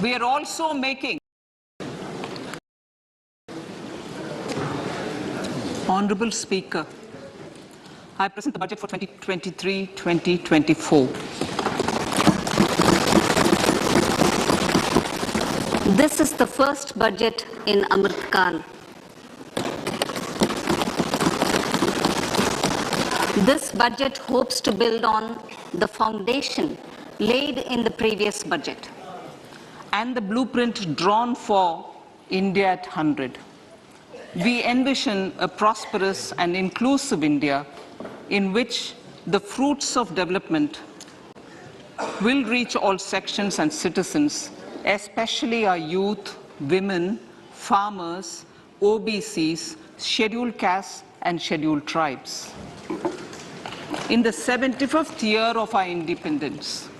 We are also making Honorable Speaker, I present the budget for 2023-2024. This is the first budget in Amrit Kal. This budget hopes to build on the foundation laid in the previous budget and the blueprint drawn for India at 100. We envision a prosperous and inclusive India in which the fruits of development will reach all sections and citizens, especially our youth, women, farmers, OBCs, scheduled castes and scheduled tribes. In the 75th year of our independence,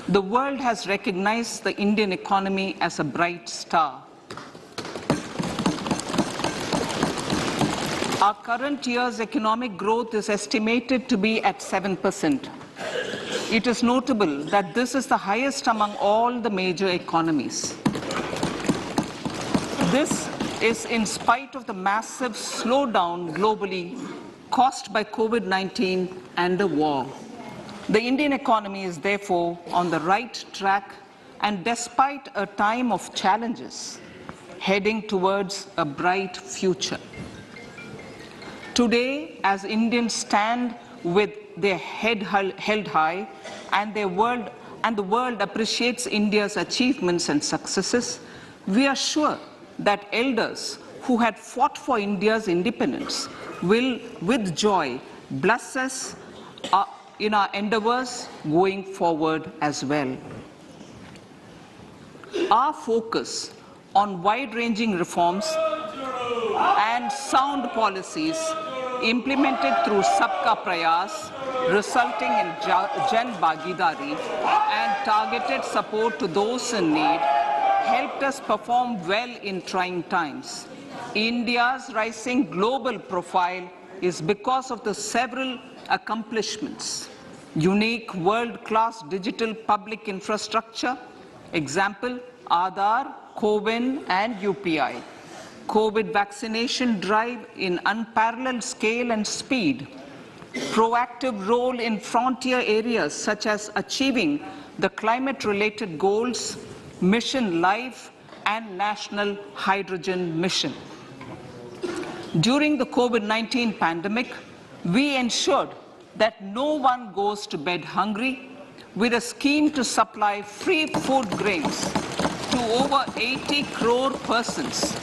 the world has recognized the Indian economy as a bright star. Our current year's economic growth is estimated to be at 7%. It is notable that this is the highest among all the major economies. This is in spite of the massive slowdown globally caused by COVID-19 and the war. The Indian economy is therefore on the right track and despite a time of challenges, heading towards a bright future. Today, as Indians stand with their head held high and the world appreciates India's achievements and successes, we are sure that elders who had fought for India's independence will, with joy, bless us in our endeavors going forward as well. Our focus on wide-ranging reforms and sound policies implemented through Sabka Prayas, resulting in Jan Bhagidari and targeted support to those in need, helped us perform well in trying times. India's rising global profile is because of the several accomplishments: unique world-class digital public infrastructure, example, Aadhaar, CoWIN and UPI, COVID vaccination drive in unparalleled scale and speed, proactive role in frontier areas such as achieving the climate-related goals, Mission Life and National Hydrogen Mission. During the COVID-19 pandemic, we ensured that no one goes to bed hungry with a scheme to supply free food grains to over 80 crore persons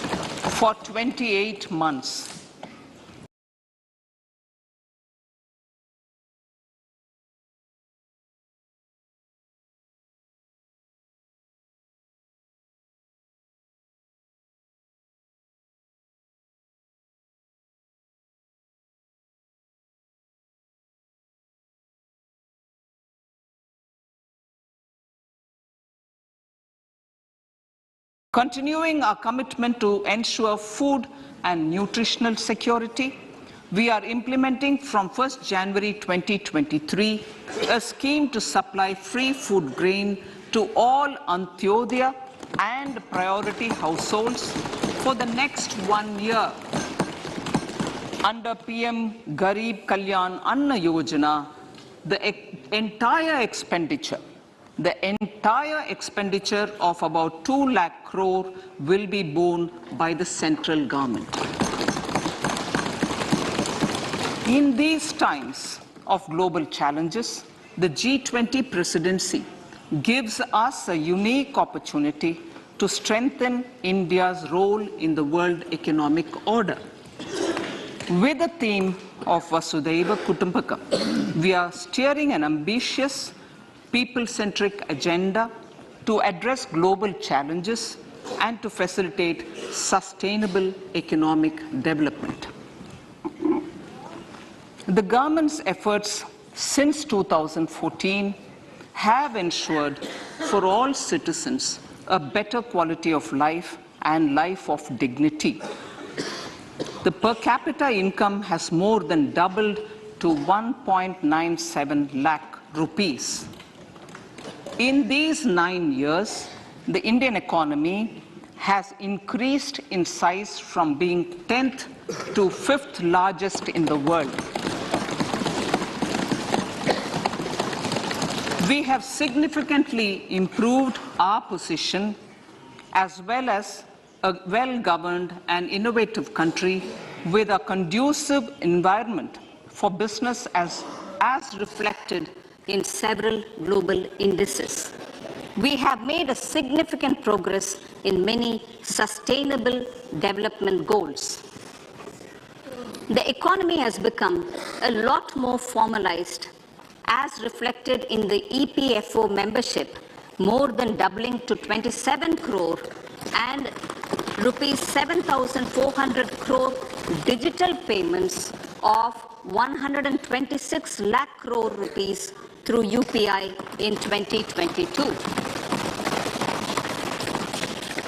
for 28 months. Continuing our commitment to ensure food and nutritional security, we are implementing from 1st January 2023 a scheme to supply free food grain to all Antyodaya and priority households for the next 1 year. Under PM Garib Kalyan Anna Yojana, the entire expenditure of about 2 lakh crore will be borne by the central government. In these times of global challenges, the G20 presidency gives us a unique opportunity to strengthen India's role in the world economic order. With the theme of Vasudhaiva Kutumbakam, we are steering an ambitious people-centric agenda to address global challenges and to facilitate sustainable economic development. The government's efforts since 2014 have ensured for all citizens a better quality of life and life of dignity. The per capita income has more than doubled to 1.97 lakh rupees. In these 9 years, the Indian economy has increased in size from being 10th to 5th largest in the world. We have significantly improved our position as well as a well-governed and innovative country with a conducive environment for business as reflected in several global indices. We have made a significant progress in many sustainable development goals. The economy has become a lot more formalized, as reflected in the EPFO membership, more than doubling to 27 crore, and rupees 7,400 crore digital payments of 126 lakh crore rupees through UPI in 2022.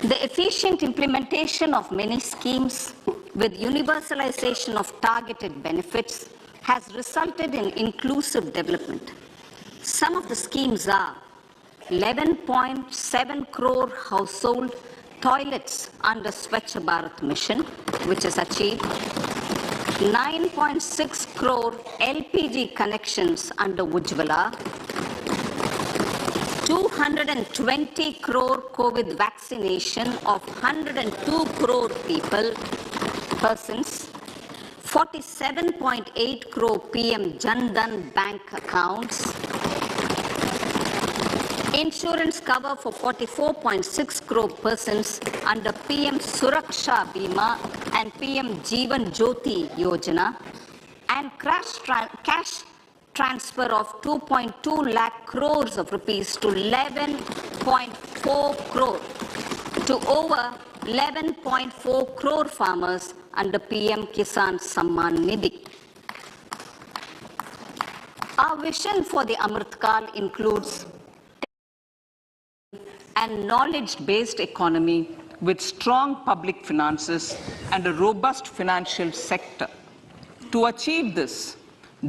The efficient implementation of many schemes with universalization of targeted benefits has resulted in inclusive development. Some of the schemes are 11.7 crore household toilets under Swachh Bharat mission, which is achieved, 9.6 crore LPG connections under Ujjwala, 220 crore COVID vaccination of 102 crore persons, 47.8 crore PM Jan Dhan bank accounts, insurance cover for 44.6 crore persons under PM Suraksha Bima and PM Jeevan Jyoti Yojana, and cash transfer of 2.2 lakh crores of rupees to 11.4 crore to over 11.4 crore farmers under PM Kisan Samman Nidhi. Our vision for the Amritkal includes and knowledge-based economy with strong public finances and a robust financial sector. To achieve this,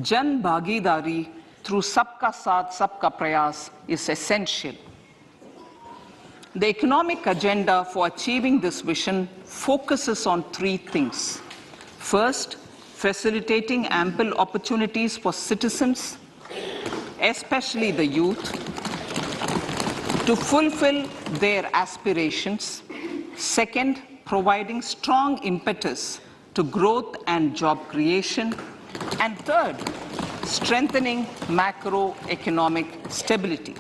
Jan Bhagidari through Sabka Saath Sabka Prayas is essential. The economic agenda for achieving this vision focuses on three things. First, facilitating ample opportunities for citizens, especially the youth, to fulfill their aspirations. Second, providing strong impetus to growth and job creation. And third, strengthening macroeconomic stability.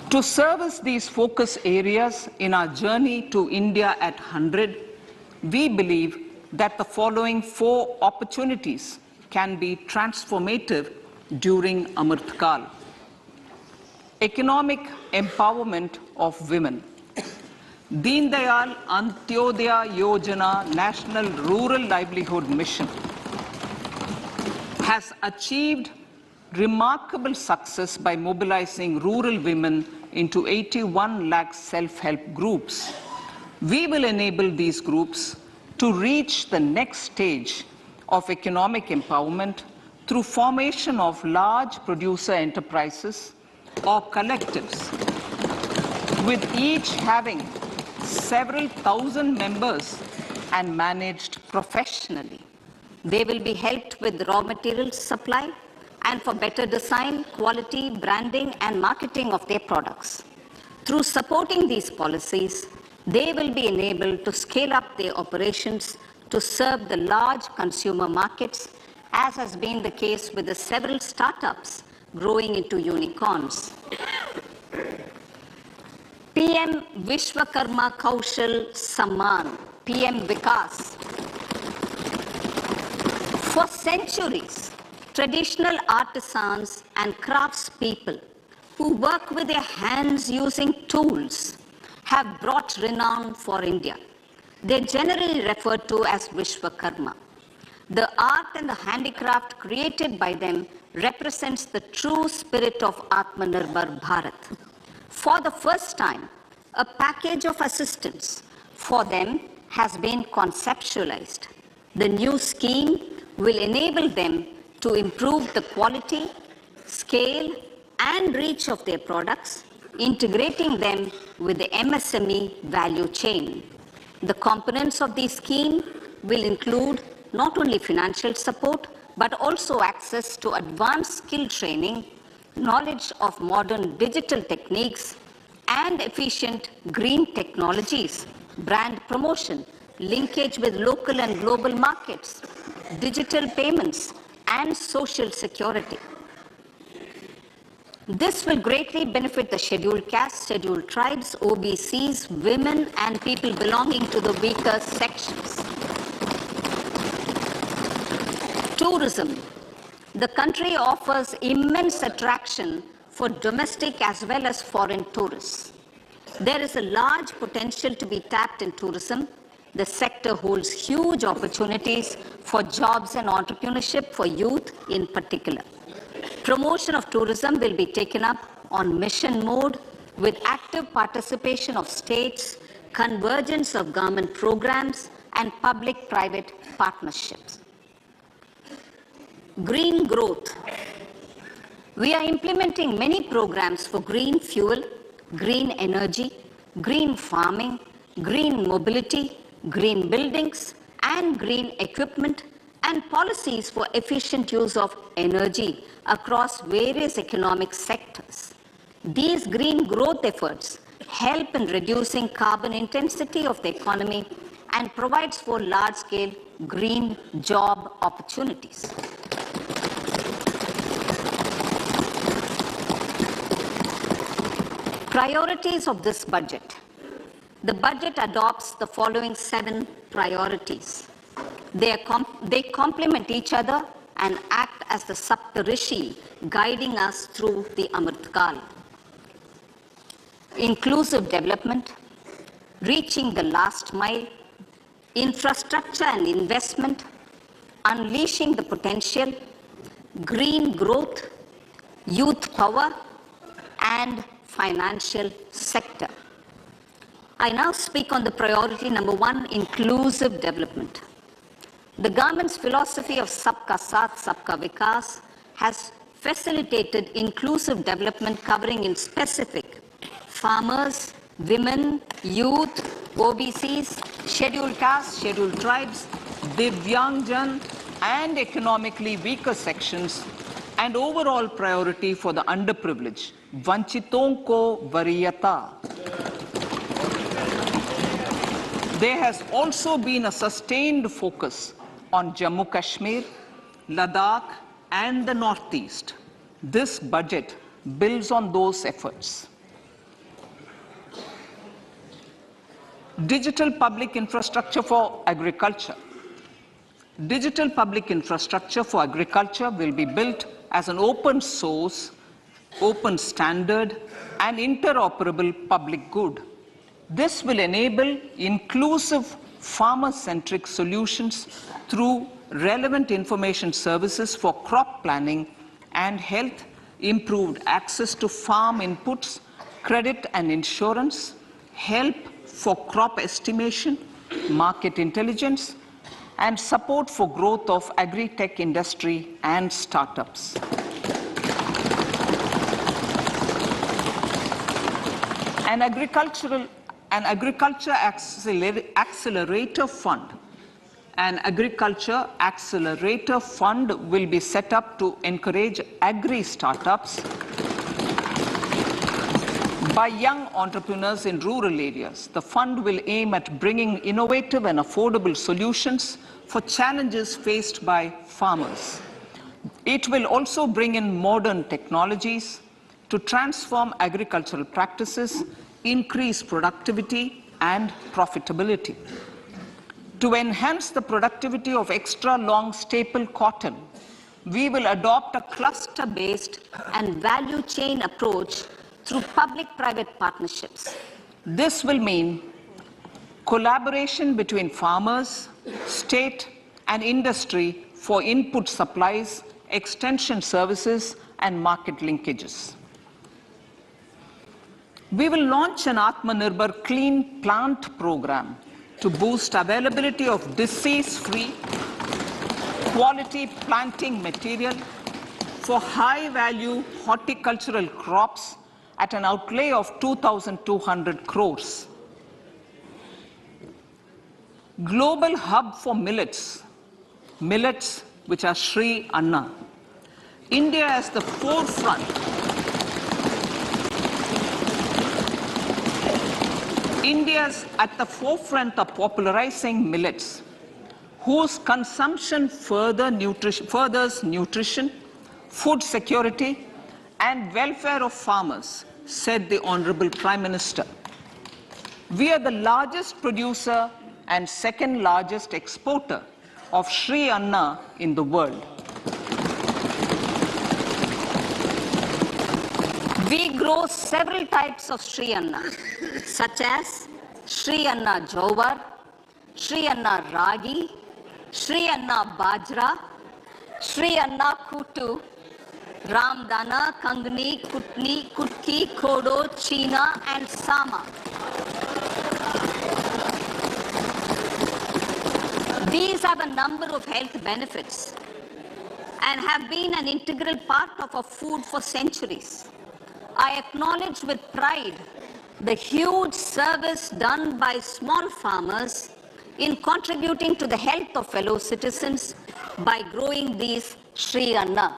To service these focus areas in our journey to India at 100, we believe that the following four opportunities can be transformative during Amritkal. Economic empowerment of women. Deen Dayal Antyodaya Yojana National Rural Livelihood Mission has achieved remarkable success by mobilizing rural women into 81 lakh self-help groups. We will enable these groups to reach the next stage of economic empowerment through formation of large producer enterprises or collectives, with each having several thousand members and managed professionally. They will be helped with raw materials supply and for better design, quality, branding, and marketing of their products. Through supporting these policies, they will be enabled to scale up their operations to serve the large consumer markets, as has been the case with the several startups growing into unicorns. PM Vishwakarma Kaushal Samman, PM Vikas. For centuries, traditional artisans and craftspeople who work with their hands using tools have brought renown for India. They're generally referred to as Vishwakarma. The art and the handicraft created by them represents the true spirit of Atmanirbhar Bharat. For the first time, a package of assistance for them has been conceptualized. The new scheme will enable them to improve the quality, scale, and reach of their products, integrating them with the MSME value chain. The components of the scheme will include not only financial support, but also access to advanced skill training, knowledge of modern digital techniques, and efficient green technologies, brand promotion, linkage with local and global markets, digital payments, and social security. This will greatly benefit the scheduled castes, scheduled tribes, OBCs, women, and people belonging to the weaker sections. Tourism. The country offers immense attraction for domestic as well as foreign tourists. There is a large potential to be tapped in tourism. The sector holds huge opportunities for jobs and entrepreneurship for youth in particular. Promotion of tourism will be taken up on mission mode with active participation of states, convergence of government programs, and public-private partnerships. Green growth. We are implementing many programs for green fuel, green energy, green farming, green mobility, green buildings, and green equipment, and policies for efficient use of energy across various economic sectors. These green growth efforts help in reducing carbon intensity of the economy and provides for large-scale green job opportunities. Priorities of this budget. The budget adopts the following 7 priorities. They complement each other and act as the Saptarishi guiding us through the Amritkal. Inclusive development, reaching the last mile, infrastructure and investment, unleashing the potential, green growth, youth power, and financial sector. I now speak on the priority number 1, inclusive development. The government's philosophy of Sabka Saath, Sabka Vikas has facilitated inclusive development covering in specific farmers, women, youth, OBCs, scheduled castes, scheduled tribes, Divyangjan, and economically weaker sections, and overall priority for the underprivileged, Vanchiton ko Variyata. There has also been a sustained focus on Jammu Kashmir, Ladakh, and the Northeast. This budget builds on those efforts. Digital public infrastructure for agriculture. Digital public infrastructure for agriculture will be built as an open source, open standard, and interoperable public good. This will enable inclusive farmer-centric solutions through relevant information services for crop planning and health, improved access to farm inputs, credit and insurance, help for crop estimation, market intelligence, and support for growth of agri-tech industry and startups. An agriculture accelerator fund. An agriculture accelerator fund will be set up to encourage agri-startups by young entrepreneurs in rural areas. The fund will aim at bringing innovative and affordable solutions for challenges faced by farmers. It will also bring in modern technologies to transform agricultural practices, increase productivity and profitability. To enhance the productivity of extra long staple cotton, we will adopt a cluster-based and value chain approach through public-private partnerships. This will mean collaboration between farmers, state, and industry for input supplies, extension services, and market linkages. We will launch an Atmanirbhar Clean Plant program to boost availability of disease-free, quality planting material for high-value horticultural crops at an outlay of 2,200 crores. Global hub for millets, which are Sri Anna. India is the forefront. India's at the forefront of popularizing millets, whose consumption furthers nutrition, food security, and welfare of farmers, said the Honorable Prime Minister. We are the largest producer and second largest exporter of Sri Anna in the world. We grow several types of Sri Anna, such as Sri Anna Jowar, Sri Anna Ragi, Sri Anna Bajra, Sri Anna Kutu, Ramdana, Kangni, Kutni, Kutki, Kodo, China, and Sama. These have a number of health benefits and have been an integral part of our food for centuries. I acknowledge with pride the huge service done by small farmers in contributing to the health of fellow citizens by growing these Sri Anna.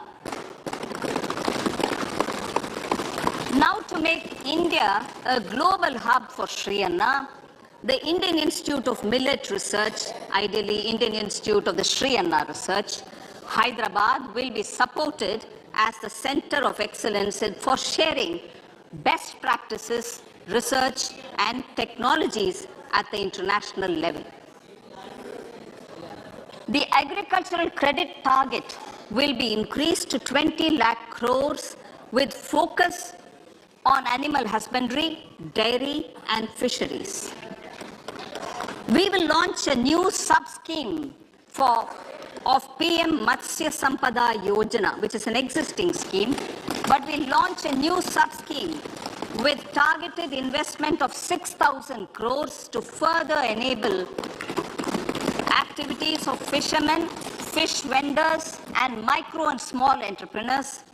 Now, to make India a global hub for Sri Anna, the Indian Institute of Millet Research, ideally Indian Institute of the Sri Anna Research, Hyderabad, will be supported as the center of excellence for sharing best practices, research, and technologies at the international level. The agricultural credit target will be increased to 20 lakh crores with focus on animal husbandry, dairy, and fisheries. We will launch a new sub-scheme of PM Matsya Sampada Yojana, which is an existing scheme, but we'll launch a new sub-scheme with targeted investment of 6,000 crores to further enable activities of fishermen, fish vendors, and micro and small entrepreneurs,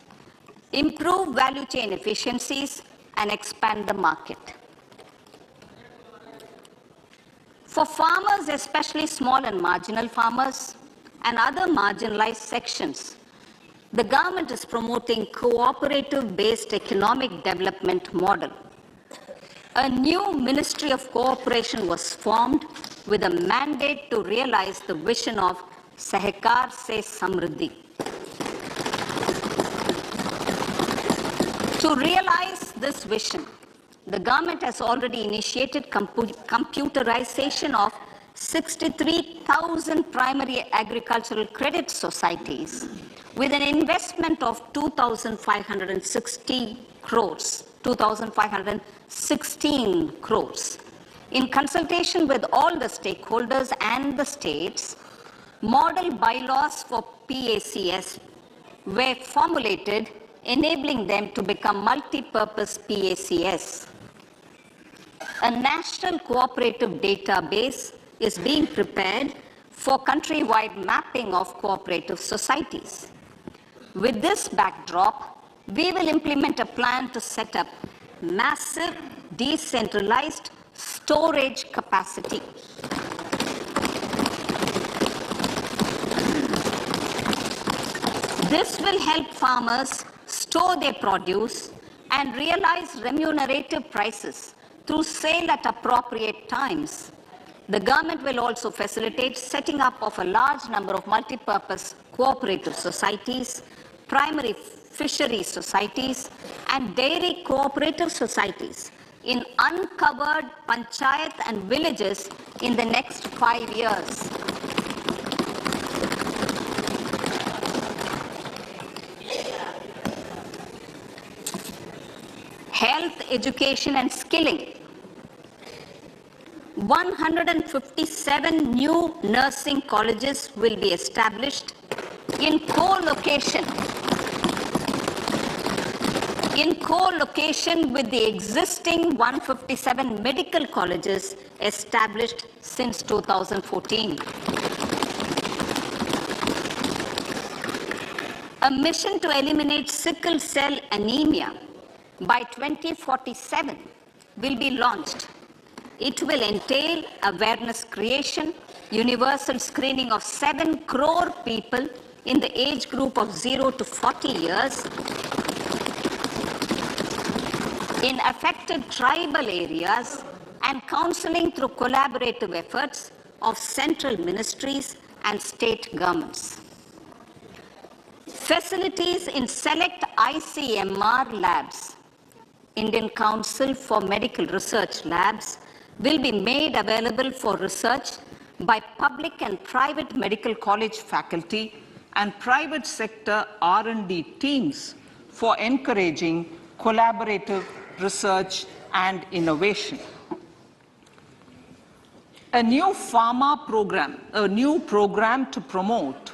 improve value chain efficiencies, and expand the market. For farmers, especially small and marginal farmers, and other marginalized sections, the government is promoting cooperative-based economic development model. A new Ministry of Cooperation was formed with a mandate to realize the vision of Sahakar Se Samriddhi. To realize this vision, the government has already initiated computerization of 63,000 primary agricultural credit societies with an investment of 2,516 crores. In consultation with all the stakeholders and the states, model bylaws for PACS were formulated, enabling them to become multi-purpose PACS. A national cooperative database is being prepared for countrywide mapping of cooperative societies. With this backdrop, we will implement a plan to set up massive decentralized storage capacity. This will help farmers store their produce and realize remunerative prices through sale at appropriate times. The government will also facilitate setting up of a large number of multi-purpose cooperative societies, primary fishery societies, and dairy cooperative societies in uncovered panchayat and villages in the next 5 years. Health, education, and skilling. 157 new nursing colleges will be established in co-location with the existing 157 medical colleges established since 2014. A mission to eliminate sickle cell anemia by 2047 will be launched. It will entail awareness creation, universal screening of 7 crore people in the age group of 0 to 40 years in affected tribal areas, and counseling through collaborative efforts of central ministries and state governments. Facilities in select ICMR labs, Indian Council for Medical Research Labs, will be made available for research by public and private medical college faculty and private sector R&D teams for encouraging collaborative research and innovation. A new program to promote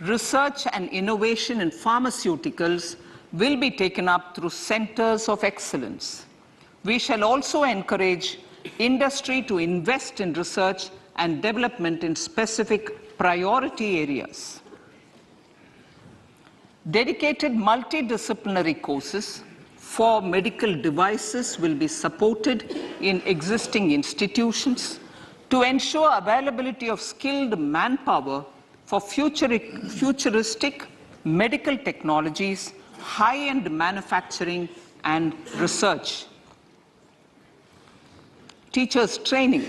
research and innovation in pharmaceuticals will be taken up through centers of excellence. We shall also encourage industry to invest in research and development in specific priority areas. Dedicated multidisciplinary courses for medical devices will be supported in existing institutions to ensure availability of skilled manpower for futuristic medical technologies, high-end manufacturing, and research. Teachers' training.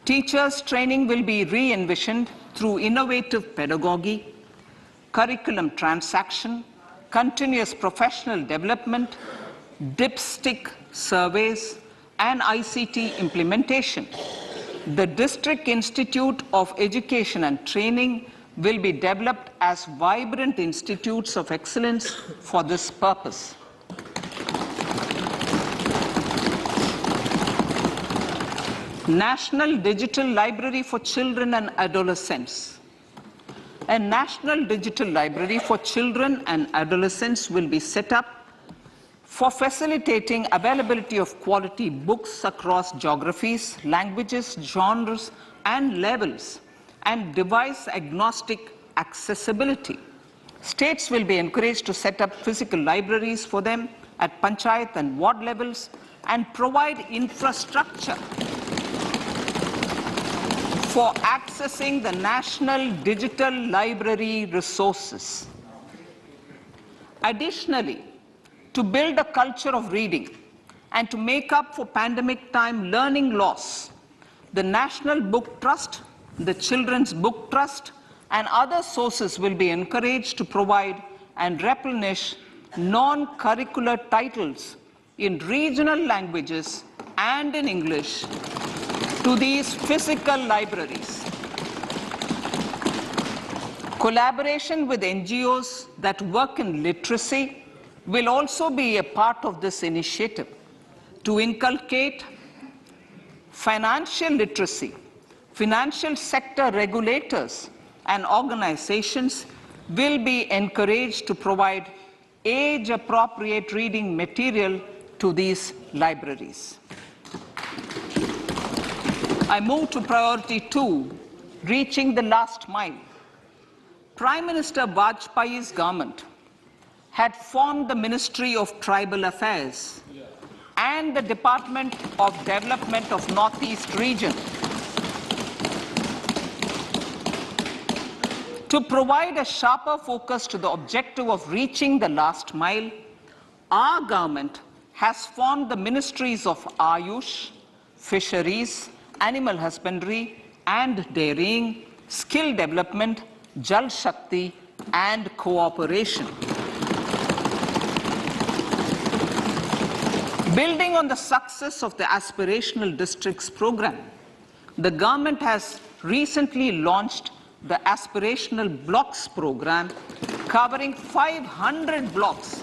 Teachers' training will be re-envisioned through innovative pedagogy, curriculum transaction, continuous professional development, dipstick surveys, and ICT implementation. The District Institute of Education and Training will be developed as vibrant institutes of excellence for this purpose. National Digital Library for Children and Adolescents. A National Digital Library for Children and Adolescents will be set up for facilitating availability of quality books across geographies, languages, genres, and levels, and device-agnostic accessibility. States will be encouraged to set up physical libraries for them at panchayat and ward levels and provide infrastructure for accessing the National Digital Library resources. Additionally, to build a culture of reading and to make up for pandemic time learning loss, the National Book Trust, the Children's Book Trust, and other sources will be encouraged to provide and replenish non-curricular titles in regional languages and in English to these physical libraries. Collaboration with NGOs that work in literacy will also be a part of this initiative. To inculcate financial literacy, financial sector regulators and organizations will be encouraged to provide age-appropriate reading material to these libraries. I move to priority 2, reaching the last mile. Prime Minister Vajpayee's government had formed the Ministry of Tribal Affairs and the Department of Development of Northeast Region to provide a sharper focus to the objective of reaching the last mile. Our government has formed the Ministries of Ayush, Fisheries, Animal Husbandry and Dairying, Skill Development, Jal Shakti and Cooperation. Building on the success of the Aspirational Districts program, the government has recently launched the Aspirational Blocks program, covering 500 blocks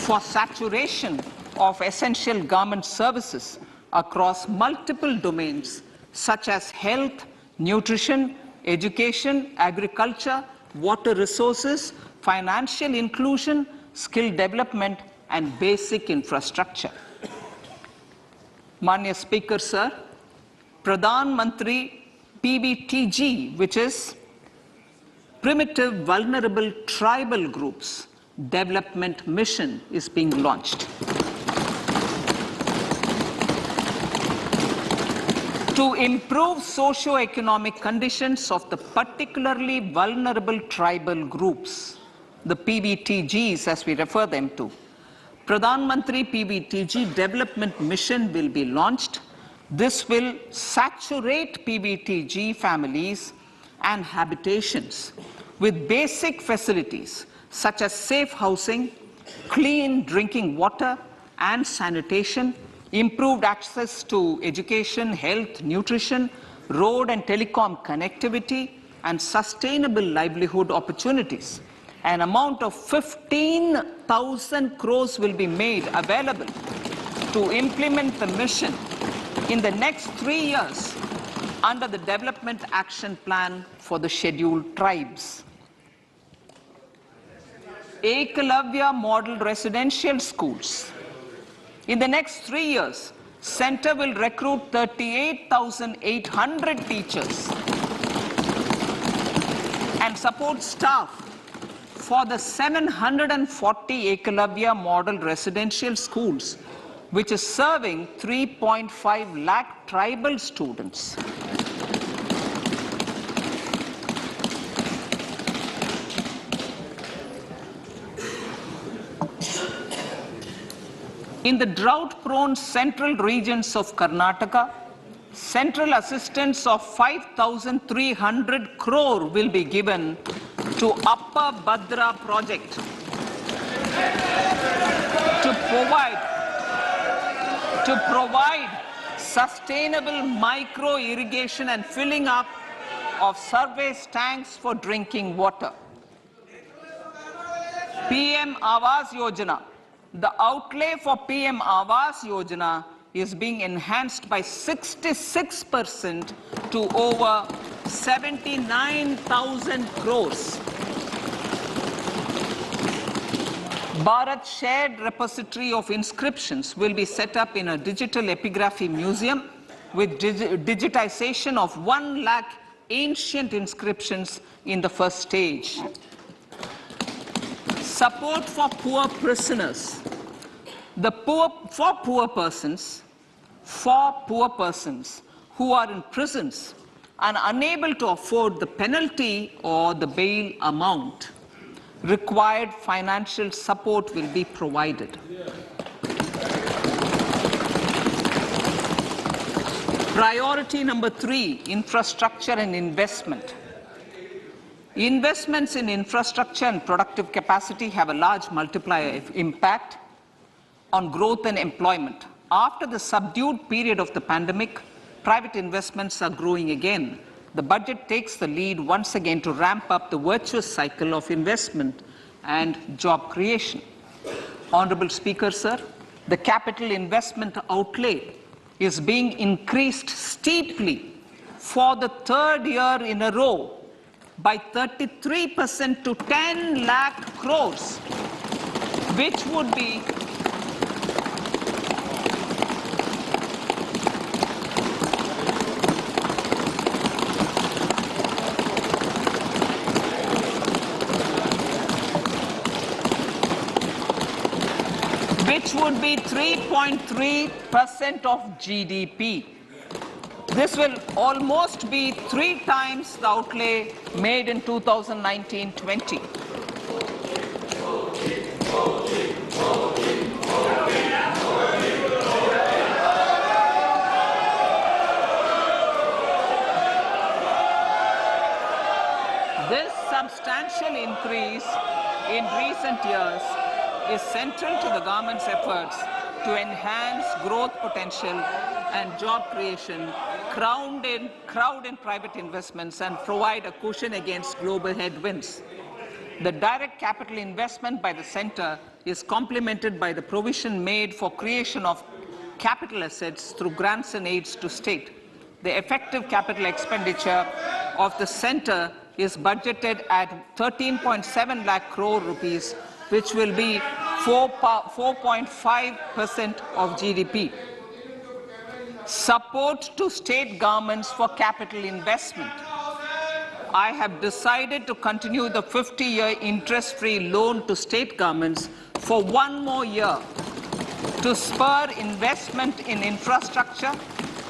for saturation of essential government services across multiple domains such as health, nutrition, education, agriculture, water resources, financial inclusion, skill development, and basic infrastructure. Manya Speaker, sir, Pradhan Mantri PBTG, which is primitive, vulnerable tribal groups development mission is being launched. To improve socio-economic conditions of the particularly vulnerable tribal groups, the PBTGs as we refer them to, Pradhan Mantri PBTG Development Mission will be launched. This will saturate PBTG families and habitations with basic facilities such as safe housing, clean drinking water and sanitation, improved access to education, health, nutrition, road and telecom connectivity, and sustainable livelihood opportunities. An amount of 15,000 crores will be made available to implement the mission in the next 3 years under the Development Action Plan for the Scheduled Tribes. Ekalavya Model Residential Schools. In the next 3 years, Center will recruit 38,800 teachers and support staff for the 740 Ekalavya Model Residential Schools, which is serving 3.5 lakh tribal students. In the drought-prone central regions of Karnataka, central assistance of 5,300 crore will be given to Upper Bhadra project to provide sustainable micro-irrigation and filling up of surface tanks for drinking water. PM Awas Yojana. The outlay for PM Awas Yojana is being enhanced by 66% to over 79,000 crores. Bharat Shared Repository of Inscriptions will be set up in a digital epigraphy museum with digitization of 1 lakh ancient inscriptions in the first stage. Support for poor prisoners. For poor persons who are in prisons and unable to afford the penalty or the bail amount, required financial support will be provided. Priority number 3, infrastructure and investment. Investments in infrastructure and productive capacity have a large multiplier impact on growth and employment. After the subdued period of the pandemic, private investments are growing again. The budget takes the lead once again to ramp up the virtuous cycle of investment and job creation. Honorable Speaker, sir, the capital investment outlay is being increased steeply for the 3rd year in a row by 33% to 10 lakh crores, which would be which would be 3.3% of GDP. This will almost be 3 times the outlay made in 2019-20. This substantial increase in recent years is central to the government's efforts to enhance growth potential and job creation, crowd in private investments, and provide a cushion against global headwinds. The direct capital investment by the center is complemented by the provision made for creation of capital assets through grants and aids to state. The effective capital expenditure of the center is budgeted at 13.7 lakh crore rupees, which will be 4.5% of GDP. Support to state governments for capital investment. I have decided to continue the 50-year interest-free loan to state governments for 1 more year to spur investment in infrastructure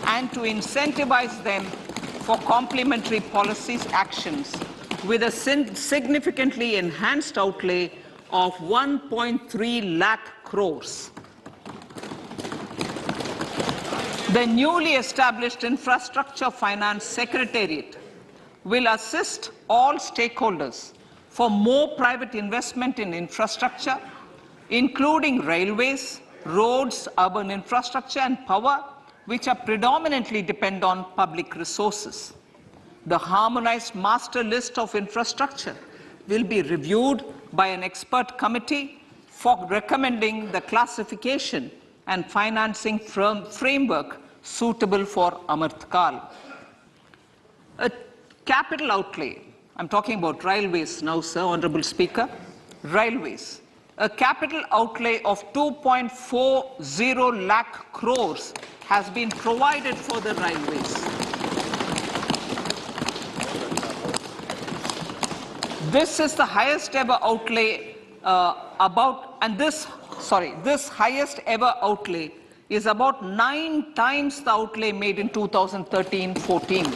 and to incentivize them for complementary policies actions with a significantly enhanced outlay of 1.3 lakh crores. The newly established Infrastructure Finance Secretariat will assist all stakeholders for more private investment in infrastructure, including railways, roads, urban infrastructure and power, which are predominantly depend on public resources. The harmonized master list of infrastructure will be reviewed by an expert committee for recommending the classification and financing framework suitable for Amartkal. A capital outlay, I'm talking about railways now, sir, Honorable Speaker, railways. A capital outlay of 2.40 lakh crores has been provided for the railways. This is the highest ever outlay this highest ever outlay is about 9 times the outlay made in 2013-14.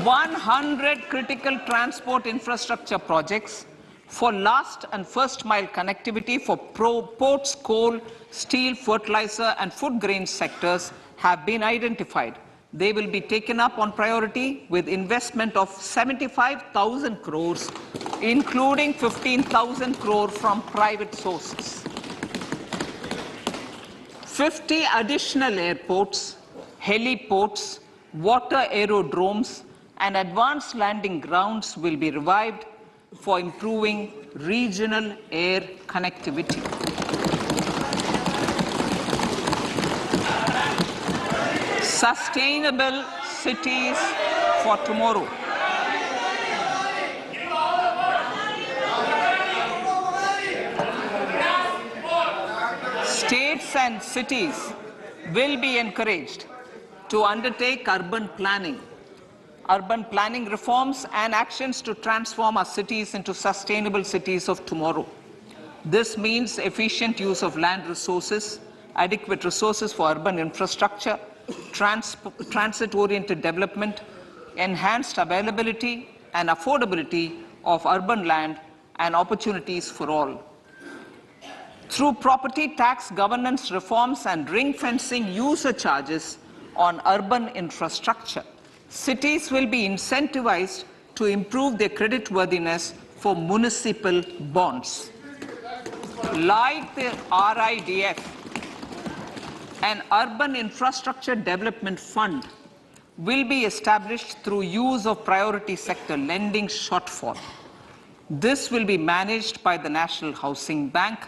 100 critical transport infrastructure projects for last and first mile connectivity for ports, coal, steel, fertilizer and food grain sectors have been identified. They will be taken up on priority with investment of 75,000 crores, including 15,000 crore from private sources. 50 additional airports, heliports, water aerodromes, and advanced landing grounds will be revived for improving regional air connectivity. Sustainable cities for tomorrow. States and cities will be encouraged to undertake urban planning reforms and actions to transform our cities into sustainable cities of tomorrow. This means efficient use of land resources, adequate resources for urban infrastructure, transit-oriented development, enhanced availability and affordability of urban land and opportunities for all. Through property tax governance reforms and ring-fencing user charges on urban infrastructure, cities will be incentivized to improve their creditworthiness for municipal bonds. Like the RIDF, an Urban Infrastructure Development Fund will be established through use of priority sector lending shortfall. This will be managed by the National Housing Bank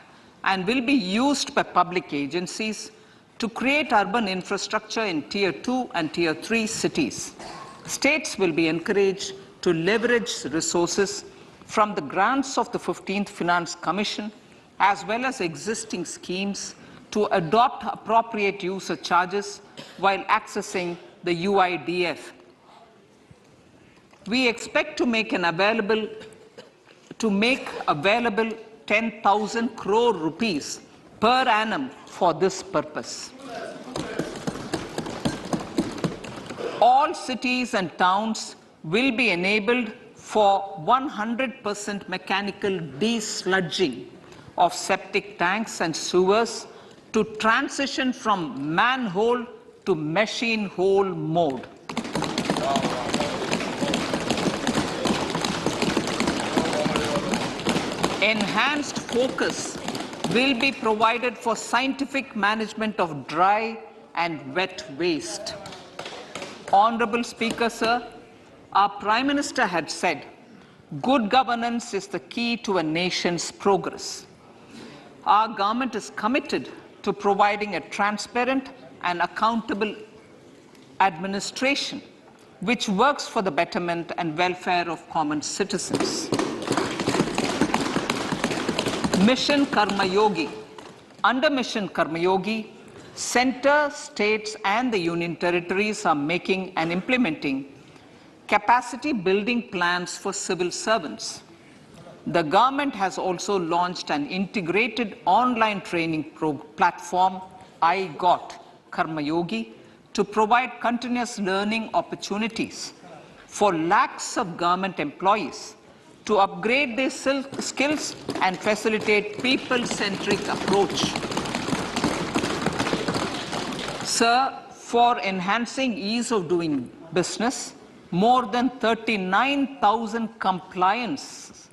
and will be used by public agencies to create urban infrastructure in Tier 2 and Tier 3 cities. States will be encouraged to leverage resources from the grants of the 15th Finance Commission as well as existing schemes to adopt appropriate user charges while accessing the UIDF. We expect to make available 10,000 crore rupees per annum for this purpose. All cities and towns will be enabled for 100% mechanical desludging of septic tanks and sewers to transition from manhole to machine hole mode. Enhanced focus will be provided for scientific management of dry and wet waste. Honorable Speaker, sir, our Prime Minister had said, good governance is the key to a nation's progress. Our government is committed to providing a transparent and accountable administration which works for the betterment and welfare of common citizens. Mission Karma Yogi. Under Mission Karma Yogi, Centre, states and the union territories are making and implementing capacity building plans for civil servants. The government has also launched an integrated online training platform, I Got Karma Yogi, to provide continuous learning opportunities for lakhs of government employees to upgrade their skills and facilitate people-centric approach. Sir, for enhancing ease of doing business, more than 39,000 compliances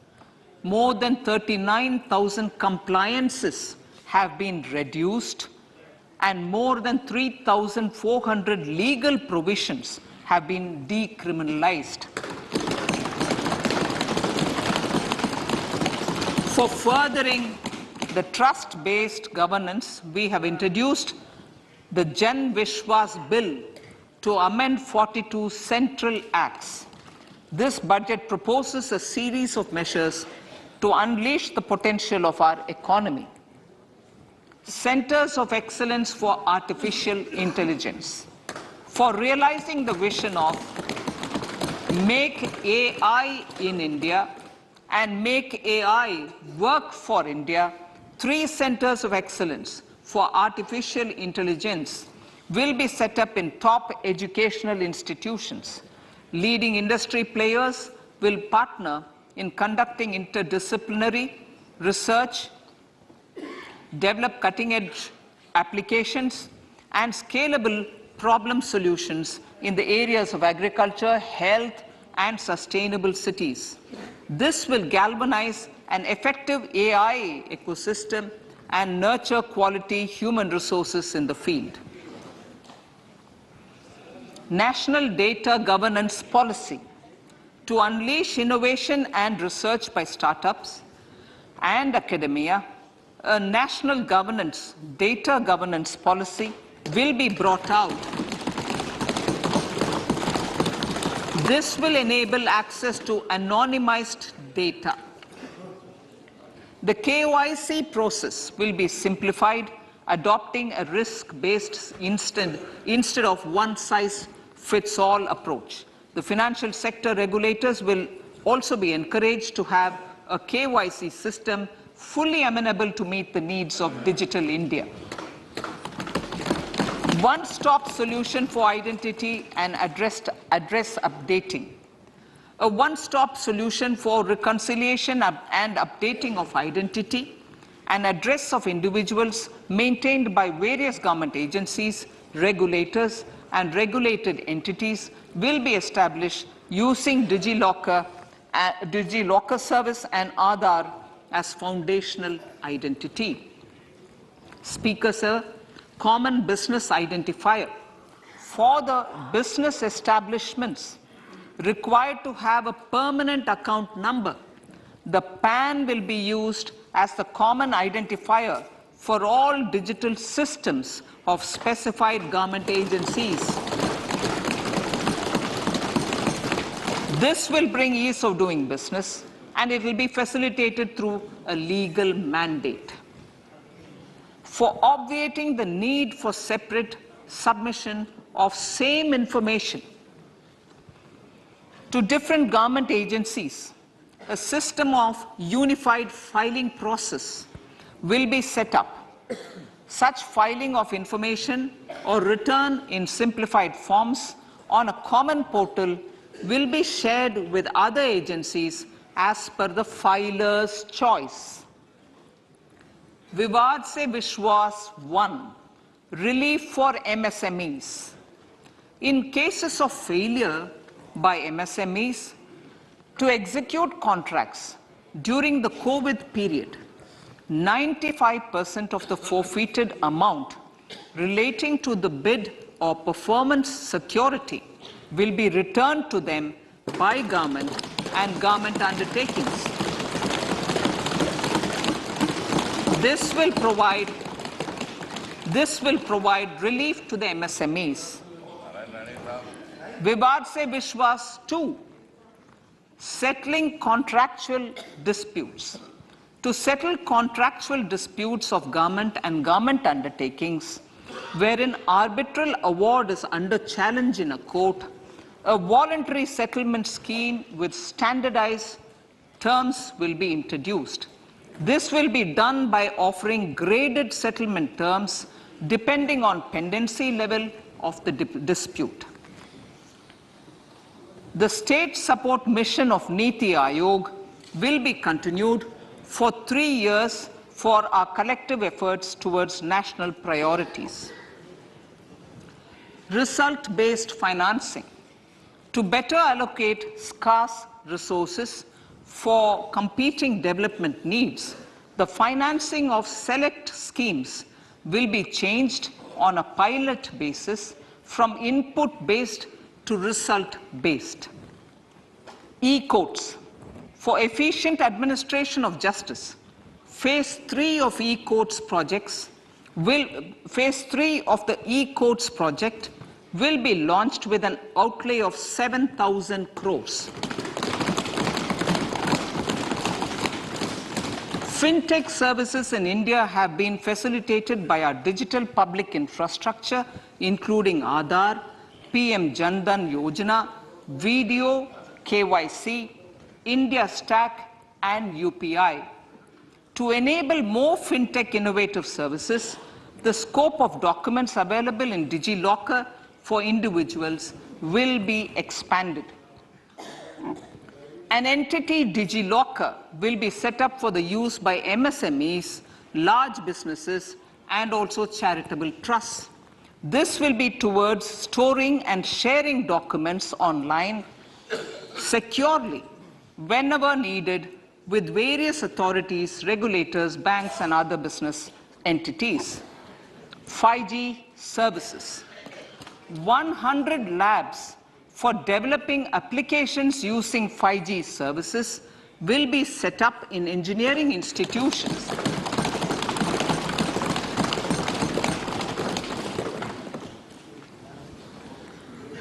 have been reduced and more than 3,400 legal provisions have been decriminalized. For furthering the trust-based governance, we have introduced the Jan Vishwas Bill to amend 42 central acts. This budget proposes a series of measures to unleash the potential of our economy. Centers of Excellence for Artificial Intelligence. For realizing the vision of Make AI in India and Make AI Work for India, 3 centers of excellence for artificial intelligence will be set up in top educational institutions. Leading industry players will partner in conducting interdisciplinary research, develop cutting-edge applications, and scalable problem solutions in the areas of agriculture, health, and sustainable cities. This will galvanize an effective AI ecosystem and nurture quality human resources in the field. National Data Governance Policy. To unleash innovation and research by startups and academia, a national data governance policy will be brought out. This will enable access to anonymized data. The KYC process will be simplified, adopting a risk-based instead of one-size-fits-all approach. The financial sector regulators will also be encouraged to have a KYC system fully amenable to meet the needs of digital India. One-stop solution for identity and address updating. A one-stop solution for reconciliation and updating of identity and address of individuals maintained by various government agencies, regulators, and regulated entities will be established using DigiLocker service and Aadhaar as foundational identity. Speaker, sir, common business identifier. For the business establishments required to have a permanent account number, the PAN will be used as the common identifier for all digital systems of specified government agencies. This will bring ease of doing business, and it will be facilitated through a legal mandate. For obviating the need for separate submission of same information to different government agencies, a system of unified filing process will be set up. Such filing of information or return in simplified forms on a common portal will be shared with other agencies as per the filer's choice. Vivad Se Vishwas 1. Relief for MSMEs. In cases of failure by MSMEs to execute contracts during the COVID period, 95% of the forfeited amount relating to the bid or performance security will be returned to them by government and government undertakings. This will provide relief to the MSMEs. Vivad Se Vishwas 2. Settling contractual disputes. To settle contractual disputes of government and government undertakings, wherein arbitral award is under challenge in a court, a voluntary settlement scheme with standardized terms will be introduced. This will be done by offering graded settlement terms depending on pendency level of the dispute. The state support mission of Niti Aayog will be continued for 3 years for our collective efforts towards national priorities. Result-based financing. To better allocate scarce resources for competing development needs, the financing of select schemes will be changed on a pilot basis from input-based to result-based. E-courts. For efficient administration of justice, Phase 3 of e-courts projects Phase 3 of the e-courts project will be launched with an outlay of 7,000 crores. Fintech services in India have been facilitated by our digital public infrastructure, including Aadhaar, PM Jan Dhan Yojana, Video, KYC, India Stack, and UPI. To enable more fintech innovative services, the scope of documents available in DigiLocker for individuals will be expanded. An entity, DigiLocker, will be set up for the use by MSMEs, large businesses, and also charitable trusts. This will be towards storing and sharing documents online securely whenever needed with various authorities, regulators, banks, and other business entities. 5G services. 100 labs for developing applications using 5G services will be set up in engineering institutions.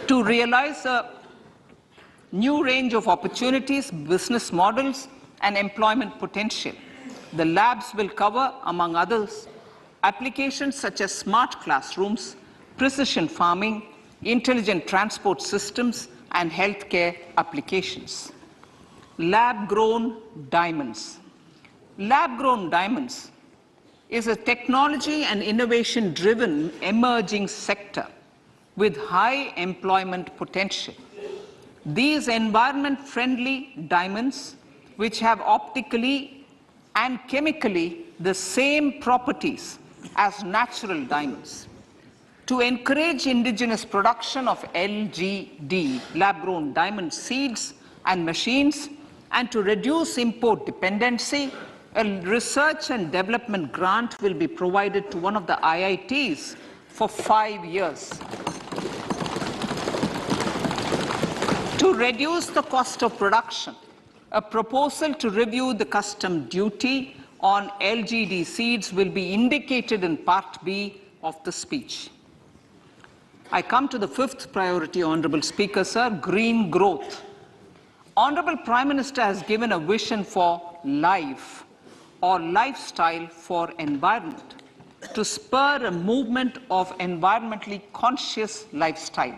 To realize a new range of opportunities, business models, and employment potential. The labs will cover, among others, applications such as smart classrooms, precision farming, intelligent transport systems, and healthcare applications. Lab-grown diamonds. Lab-grown diamonds is a technology and innovation-driven emerging sector with high employment potential. These environment-friendly diamonds, which have optically and chemically the same properties as natural diamonds. To encourage indigenous production of LGD, lab-grown diamond seeds and machines, and to reduce import dependency, a research and development grant will be provided to one of the IITs for 5 years. To reduce the cost of production, a proposal to review the custom duty on LGD seeds will be indicated in Part B of the speech. I come to the fifth priority, Honorable Speaker, sir, green growth. Honorable Prime Minister has given a vision for life or lifestyle for environment to spur a movement of environmentally conscious lifestyle.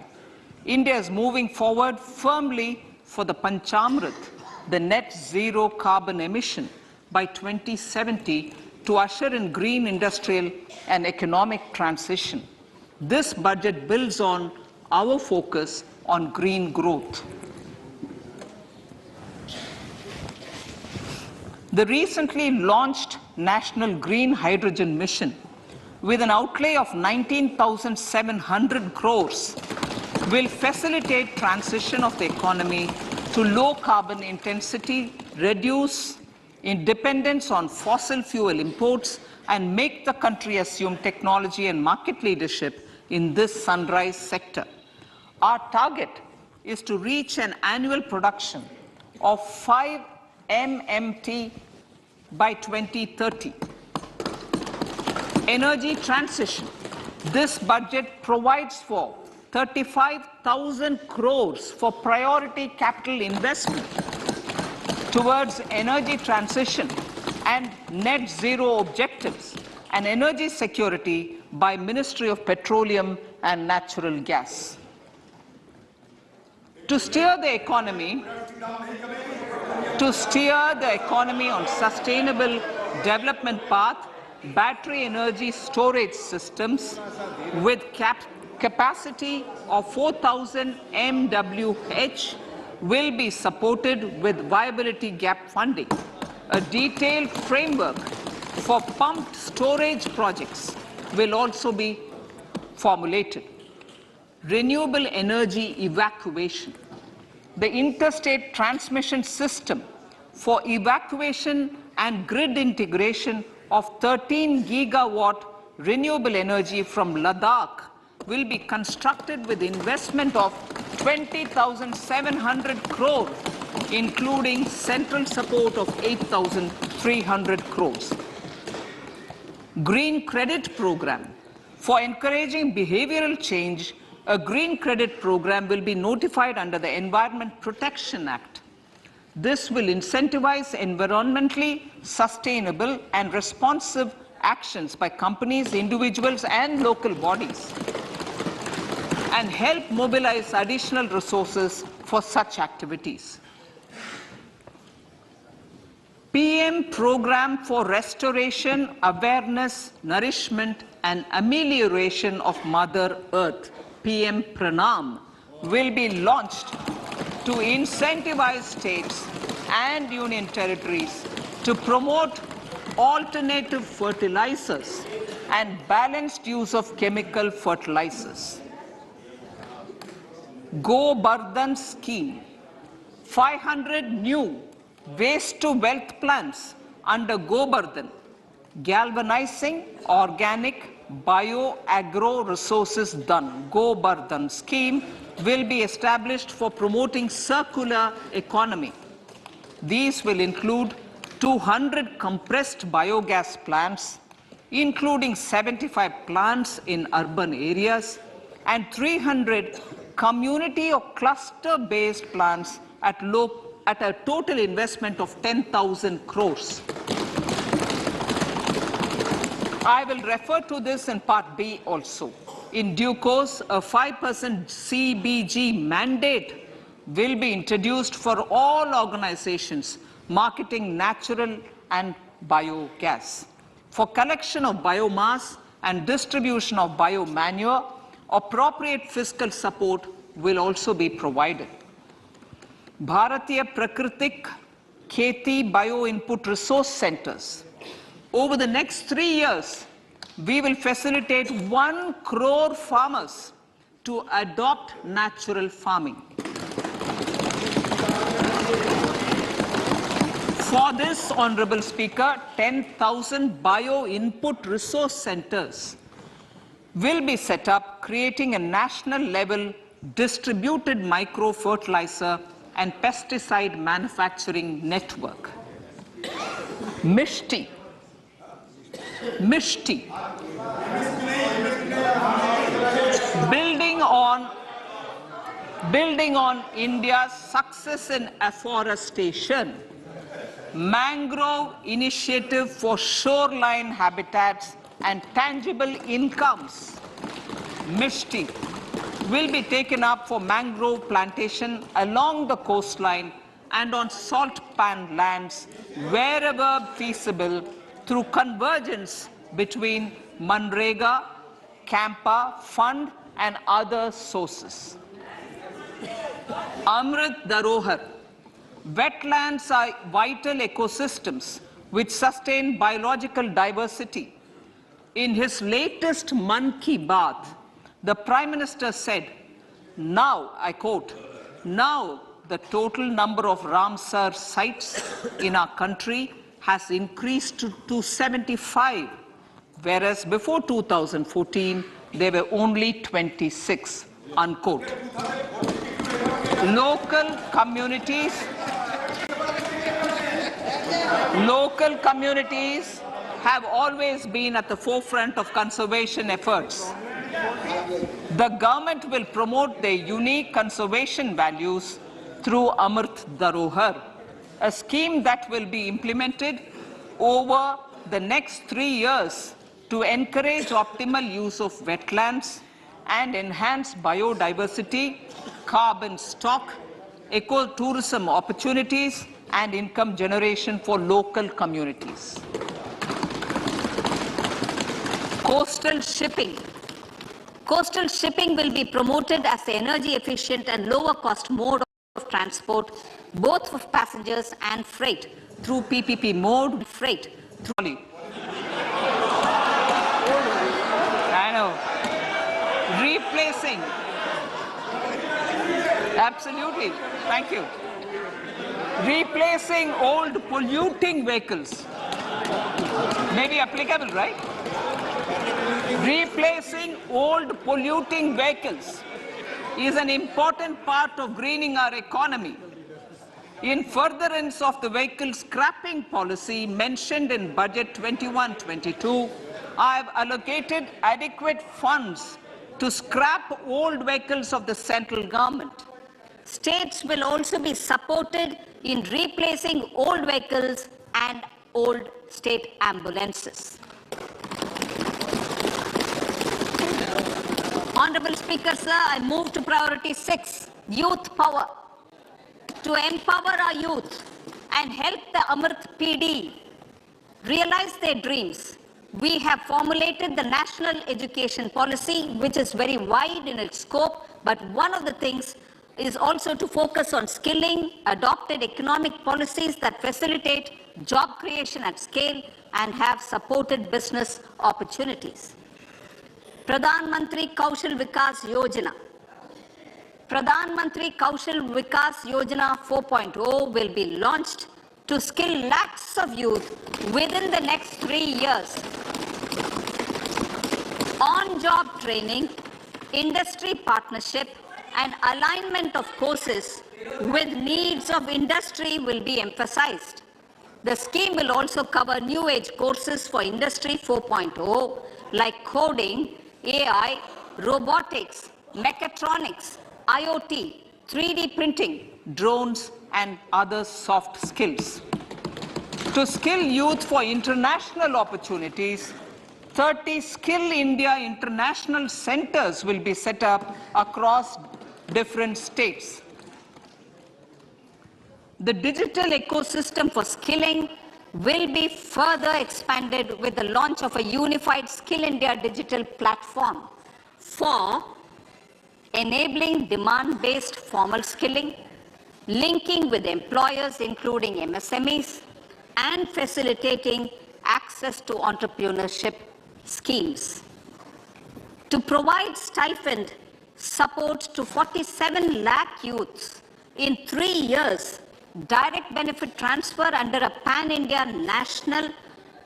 India is moving forward firmly for the Panchamrit, the net zero carbon emission by 2070 to usher in green industrial and economic transition. This budget builds on our focus on green growth. The recently launched National Green Hydrogen Mission, with an outlay of 19,700 crores, will facilitate transition of the economy to low carbon intensity, reduce dependence on fossil fuel imports, and make the country assume technology and market leadership in this sunrise sector. Our target is to reach an annual production of 5 MMT by 2030. Energy transition. This budget provides for 35,000 crores for priority capital investment towards energy transition and net zero objectives and energy security by Ministry of Petroleum and Natural Gas. To steer the economy on sustainable development path, battery energy storage systems with capacity of 4,000 MWh will be supported with viability gap funding. A detailed framework for pumped storage projects will also be formulated. Renewable energy evacuation. The interstate transmission system for evacuation and grid integration of 13 gigawatt renewable energy from Ladakh will be constructed with investment of 20,700 crore, including central support of 8,300 crores. Green credit program. For encouraging behavioral change, a green credit program will be notified under the Environment Protection Act. This will incentivize environmentally sustainable and responsive actions by companies, individuals, and local bodies, and help mobilize additional resources for such activities. PM Program for Restoration, Awareness, Nourishment, and Amelioration of Mother Earth, PM Pranam, will be launched to incentivize states and union territories to promote alternative fertilizers and balanced use of chemical fertilizers. Go Bardhan scheme. 500 new waste to wealth plants under Go Bardhan, galvanizing organic bio-agro resources done. Go Bardhan scheme will be established for promoting circular economy. These will include 200 compressed biogas plants, including 75 plants in urban areas, and 300 community or cluster-based plants at a total investment of 10,000 crores. I will refer to this in Part B also. In due course, a 5% CBG mandate will be introduced for all organizations marketing natural and biogas. For collection of biomass and distribution of biomanure, appropriate fiscal support will also be provided. Bharatiya Prakritik Kheti Bio-Input Resource Centers. Over the next 3 years, we will facilitate 1 crore farmers to adopt natural farming. For this, Honorable Speaker, 10,000 bio-input resource centers will be set up, creating a national level distributed micro-fertilizer and pesticide manufacturing network. Mishti. Building on India's success in afforestation, mangrove initiative for shoreline habitats and tangible incomes, Mishti, will be taken up for mangrove plantation along the coastline and on salt pan lands wherever feasible through convergence between Manrega, Campa, Fund and other sources. Amrit Dharohar. Wetlands are vital ecosystems which sustain biological diversity. In his latest Mann Ki Baat, the Prime Minister said, now, I quote, now the total number of Ramsar sites in our country has increased to 75, whereas before 2014, there were only 26, unquote. Local communities have always been at the forefront of conservation efforts. The government will promote their unique conservation values through Amrit Dharohar, a scheme that will be implemented over the next 3 years to encourage optimal use of wetlands and enhance biodiversity, carbon stock, ecotourism opportunities, and income generation for local communities. Coastal shipping. Coastal shipping will be promoted as the energy efficient and lower cost mode of transport, both for passengers and freight, through PPP mode, freight. I know. Replacing. Absolutely. Thank you. Replacing old polluting vehicles. Maybe applicable, right? Replacing old polluting vehicles is an important part of greening our economy. In furtherance of the vehicle scrapping policy mentioned in Budget 21-22, I have allocated adequate funds to scrap old vehicles of the central government. States will also be supported in replacing old vehicles and old state ambulances. Honorable Speaker, sir, I move to priority 6, youth power. To empower our youth and help the Amrit PD realize their dreams, we have formulated the National Education Policy, which is very wide in its scope, but one of the things is also to focus on skilling, adopted economic policies that facilitate job creation at scale and have supported business opportunities. Pradhan Mantri Kaushal Vikas Yojana. Pradhan Mantri Kaushal Vikas Yojana 4.0 will be launched to skill lakhs of youth within the next 3 years. On-job training, industry partnership, and alignment of courses with needs of industry will be emphasized. The scheme will also cover new age courses for Industry 4.0 like coding, AI, robotics, mechatronics, IoT, 3D printing, drones, and other soft skills. To skill youth for international opportunities, 30 Skill India International Centers will be set up across different states. The digital ecosystem for skilling will be further expanded with the launch of a unified Skill India digital platform for enabling demand-based formal skilling, linking with employers including MSMEs, and facilitating access to entrepreneurship schemes. To provide stipend support to 47 lakh youths in 3 years, direct benefit transfer under a pan-India national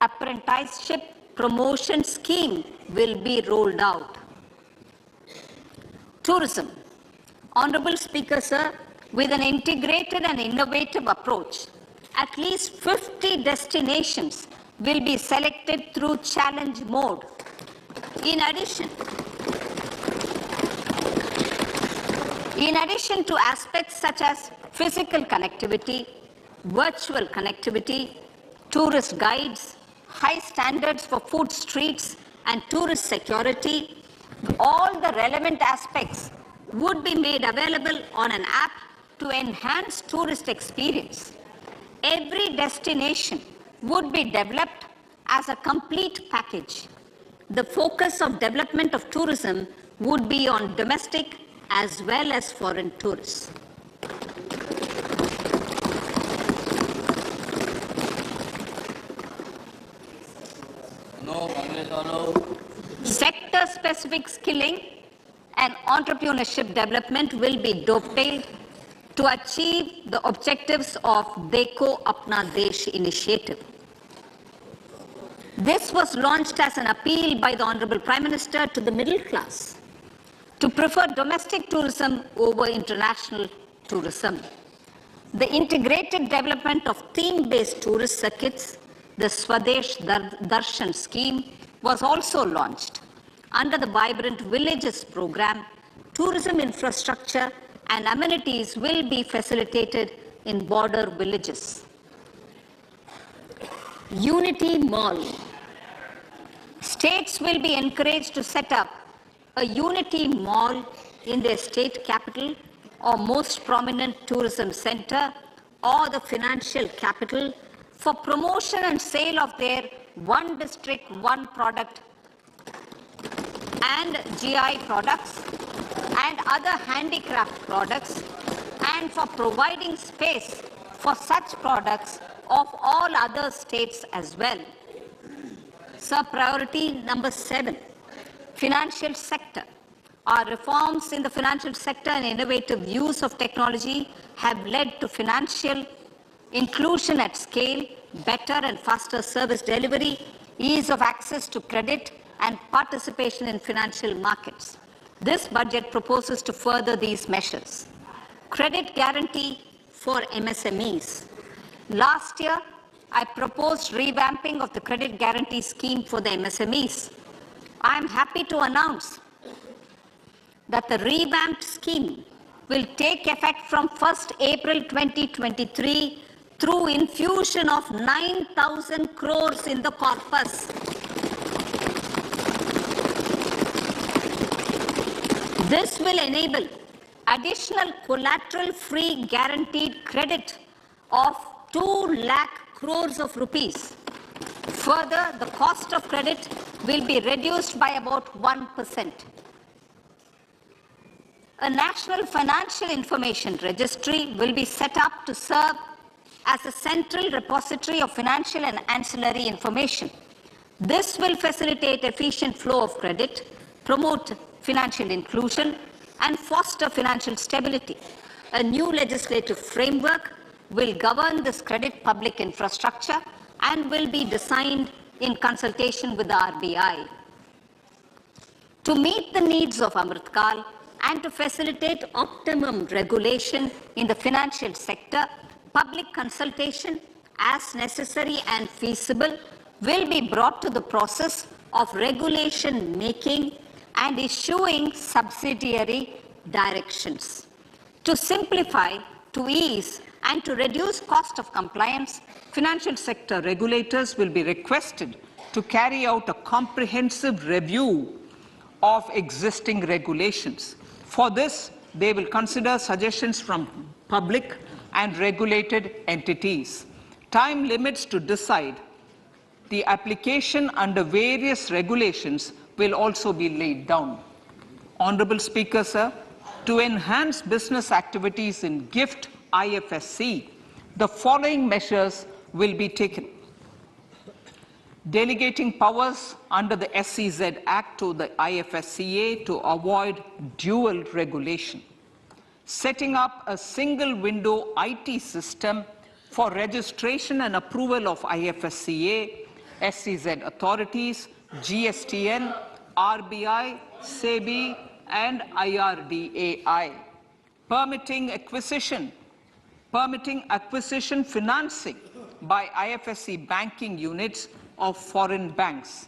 apprenticeship promotion scheme will be rolled out. Tourism. Honorable Speaker, sir, with an integrated and innovative approach, at least 50 destinations will be selected through challenge mode. In addition to aspects such as physical connectivity, virtual connectivity, tourist guides, high standards for food streets, and tourist security, all the relevant aspects would be made available on an app to enhance tourist experience. Every destination would be developed as a complete package. The focus of development of tourism would be on domestic as well as foreign tourists. Sector-specific skilling and entrepreneurship development will be dovetailed to achieve the objectives of Dekho Apna Desh initiative. This was launched as an appeal by the Honorable Prime Minister to the middle class to prefer domestic tourism over international tourism. The integrated development of theme-based tourist circuits, the Swadesh Darshan scheme, was also launched. Under the Vibrant Villages program, tourism infrastructure and amenities will be facilitated in border villages. Unity Mall. States will be encouraged to set up a unity mall in their state capital or most prominent tourism center or the financial capital for promotion and sale of their one district, one product and GI products and other handicraft products, and for providing space for such products of all other states as well. Sir, priority number 7, financial sector. Our reforms in the financial sector and innovative use of technology have led to financial inclusion at scale, better and faster service delivery, ease of access to credit, and participation in financial markets. This budget proposes to further these measures. Credit guarantee for MSMEs. Last year, I proposed revamping of the credit guarantee scheme for the MSMEs. I am happy to announce that the revamped scheme will take effect from 1st April 2023 through infusion of 9,000 crores in the corpus. This will enable additional collateral-free guaranteed credit of 2 lakh crores of rupees. Further, the cost of credit will be reduced by about 1%. A national financial information registry will be set up to serve as a central repository of financial and ancillary information. This will facilitate efficient flow of credit, promote financial inclusion, and foster financial stability. A new legislative framework will govern this credit public infrastructure and will be designed in consultation with the RBI. To meet the needs of Amritkal and to facilitate optimum regulation in the financial sector, public consultation, as necessary and feasible, will be brought to the process of regulation making and issuing subsidiary directions. To simplify, to ease, and to reduce cost of compliance, financial sector regulators will be requested to carry out a comprehensive review of existing regulations. For this, they will consider suggestions from public and regulated entities. Time limits to decide the application under various regulations will also be laid down. Honorable Speaker, sir, to enhance business activities in GIFT IFSC, the following measures will be taken. Delegating powers under the SEZ Act to the IFSCA to avoid dual regulation. Setting up a single window IT system for registration and approval of IFSCA, SEZ authorities, GSTN, RBI, SEBI, and IRDAI. Permitting acquisition financing by IFSC banking units of foreign banks.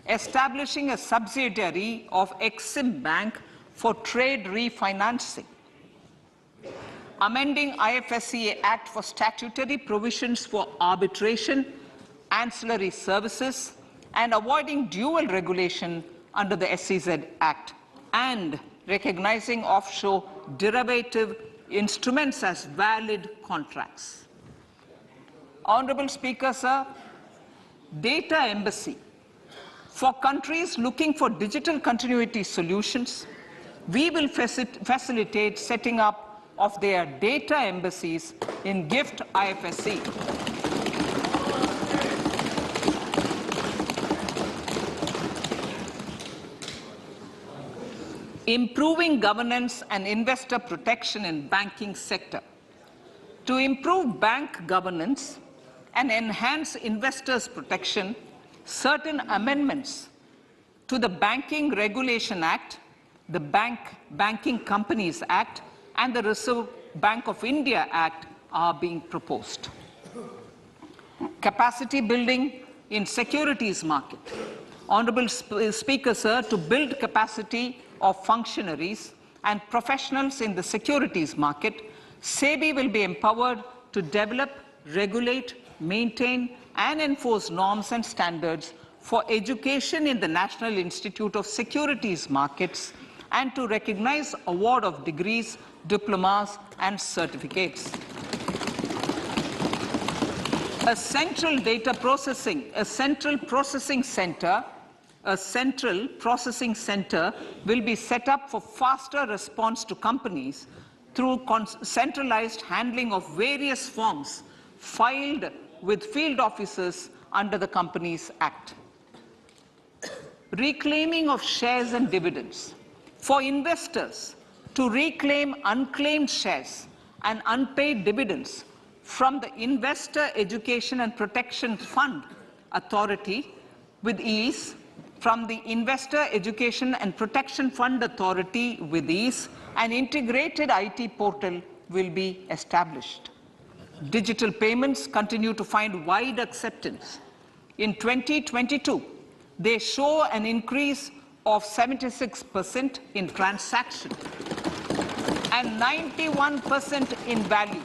Establishing a subsidiary of Exim Bank for trade refinancing. Amending IFSCA Act for statutory provisions for arbitration, ancillary services, and avoiding dual regulation under the SEZ Act, and recognizing offshore derivative instruments as valid contracts. Honorable Speaker, sir, data embassy. For countries looking for digital continuity solutions, we will facilitate setting up of their data embassies in GIFT IFSC. Improving governance and investor protection in banking sector. To improve bank governance and enhance investors' protection, certain amendments to the Banking Regulation Act, the Banking Companies Act, and the Reserve Bank of India Act are being proposed. Capacity building in securities market. Honorable Speaker, sir, to build capacity of functionaries and professionals in the securities market, SEBI will be empowered to develop, regulate, maintain, and enforce norms and standards for education in the National Institute of Securities Markets and to recognize award of degrees, diplomas and certificates. A central processing center will be set up for faster response to companies through centralized handling of various forms filed with field officers under the Companies Act. Reclaiming of shares and dividends. For investors to reclaim unclaimed shares and unpaid dividends from the Investor Education and Protection Fund Authority with ease, an integrated IT portal will be established. Digital payments continue to find wide acceptance. In 2022, they show an increase of 76% in transaction and 91% in value.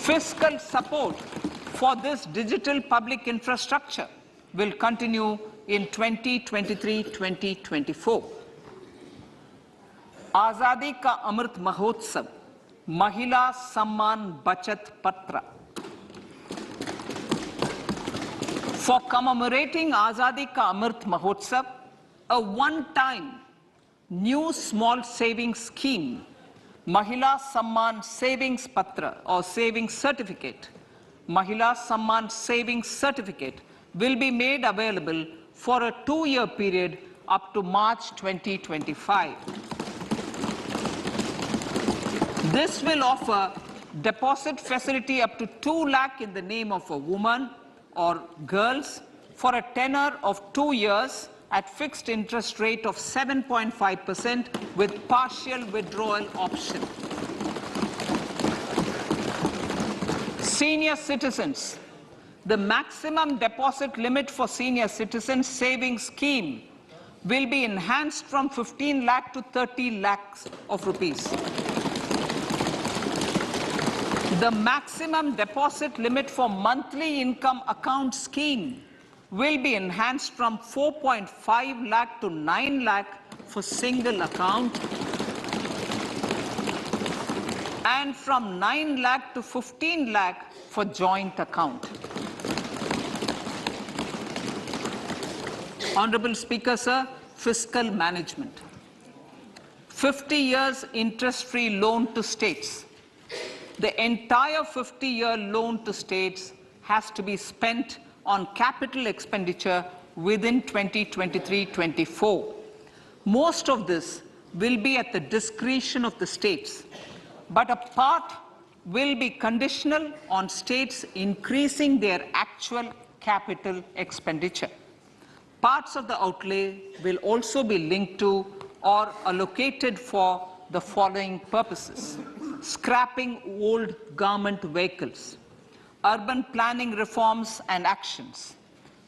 Fiscal support for this digital public infrastructure will continue in 2023-2024. Azadi Ka Amrit Mahotsav, Mahila Samman Bachat Patra. For commemorating Azadi Ka Amrit Mahotsav, a one-time new small savings scheme, Mahila Samman Savings Patra or Savings Certificate, Mahila Samman Savings Certificate will be made available for a 2-year period up to March 2025. This will offer deposit facility up to 2 lakh in the name of a woman or girls for a tenure of 2 years at fixed interest rate of 7.5% with partial withdrawal option. Senior citizens. The maximum deposit limit for senior citizens savings scheme will be enhanced from 15 lakh to 30 lakhs of rupees. The maximum deposit limit for monthly income account scheme will be enhanced from 4.5 lakh to 9 lakh for single account and from 9 lakh to 15 lakh for joint account. Honorable Speaker, sir, fiscal management. 50 years interest-free loan to states. The entire 50-year loan to states has to be spent on capital expenditure within 2023-24. Most of this will be at the discretion of the states, but a part will be conditional on states increasing their actual capital expenditure. Parts of the outlay will also be linked to or allocated for the following purposes: scrapping old government vehicles, urban planning reforms and actions,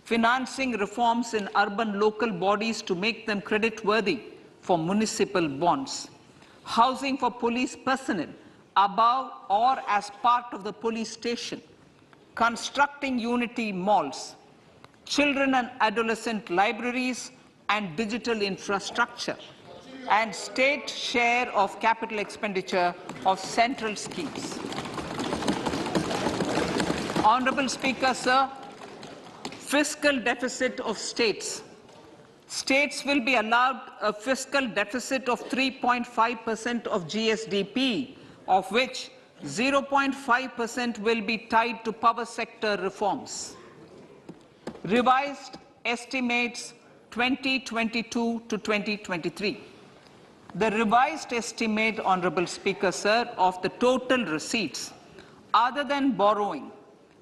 financing reforms in urban local bodies to make them credit-worthy for municipal bonds, housing for police personnel above or as part of the police station, constructing unity malls, children and adolescent libraries and digital infrastructure, and state share of capital expenditure of central schemes. Honorable Speaker, sir, fiscal deficit of states. States will be allowed a fiscal deficit of 3.5% of GSDP, of which 0.5% will be tied to power sector reforms. Revised estimates 2022 to 2023. The revised estimate, Honorable Speaker, sir, of the total receipts other than borrowing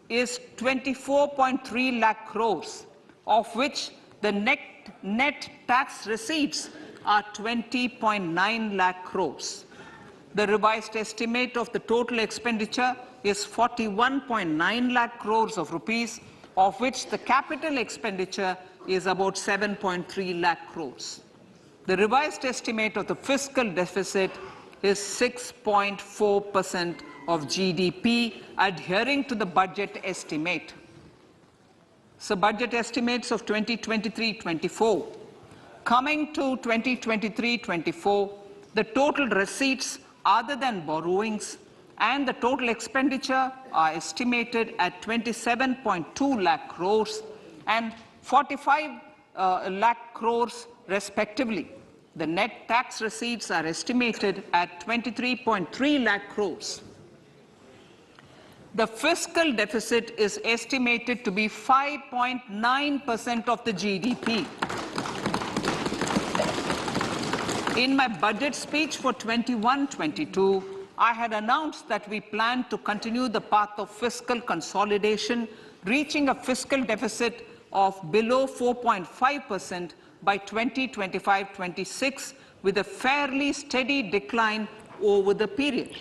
is 24.3 lakh crores, of which the net tax receipts are 20.9 lakh crores. The revised estimate of the total expenditure is 41.9 lakh crores of rupees, of which the capital expenditure is about 7.3 lakh crores. The revised estimate of the fiscal deficit is 6.4% of GDP, adhering to the budget estimate. So budget estimates of 2023-24. Coming to 2023-24, the total receipts other than borrowings and the total expenditure are estimated at 27.2 lakh crores and 45 lakh crores respectively. The net tax receipts are estimated at 23.3 lakh crores. The fiscal deficit is estimated to be 5.9% of the GDP. In my budget speech for 21-22, I had announced that we plan to continue the path of fiscal consolidation, reaching a fiscal deficit of below 4.5% by 2025-26, with a fairly steady decline over the period.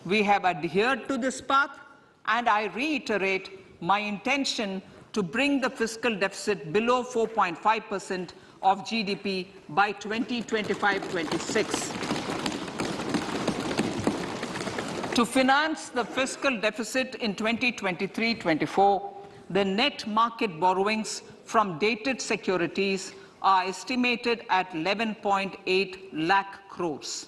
We have adhered to this path, and I reiterate my intention to bring the fiscal deficit below 4.5% of GDP by 2025-26. To finance the fiscal deficit in 2023-24, the net market borrowings from dated securities are estimated at 11.8 lakh crores.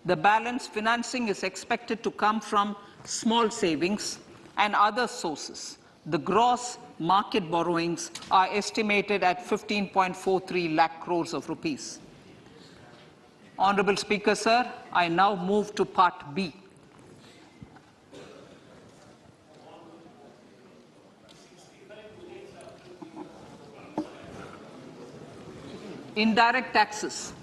The balance financing is expected to come from small savings and other sources. The gross market borrowings are estimated at 15.43 lakh crores of rupees. Honorable Speaker, sir, I now move to Part B. Indirect taxes.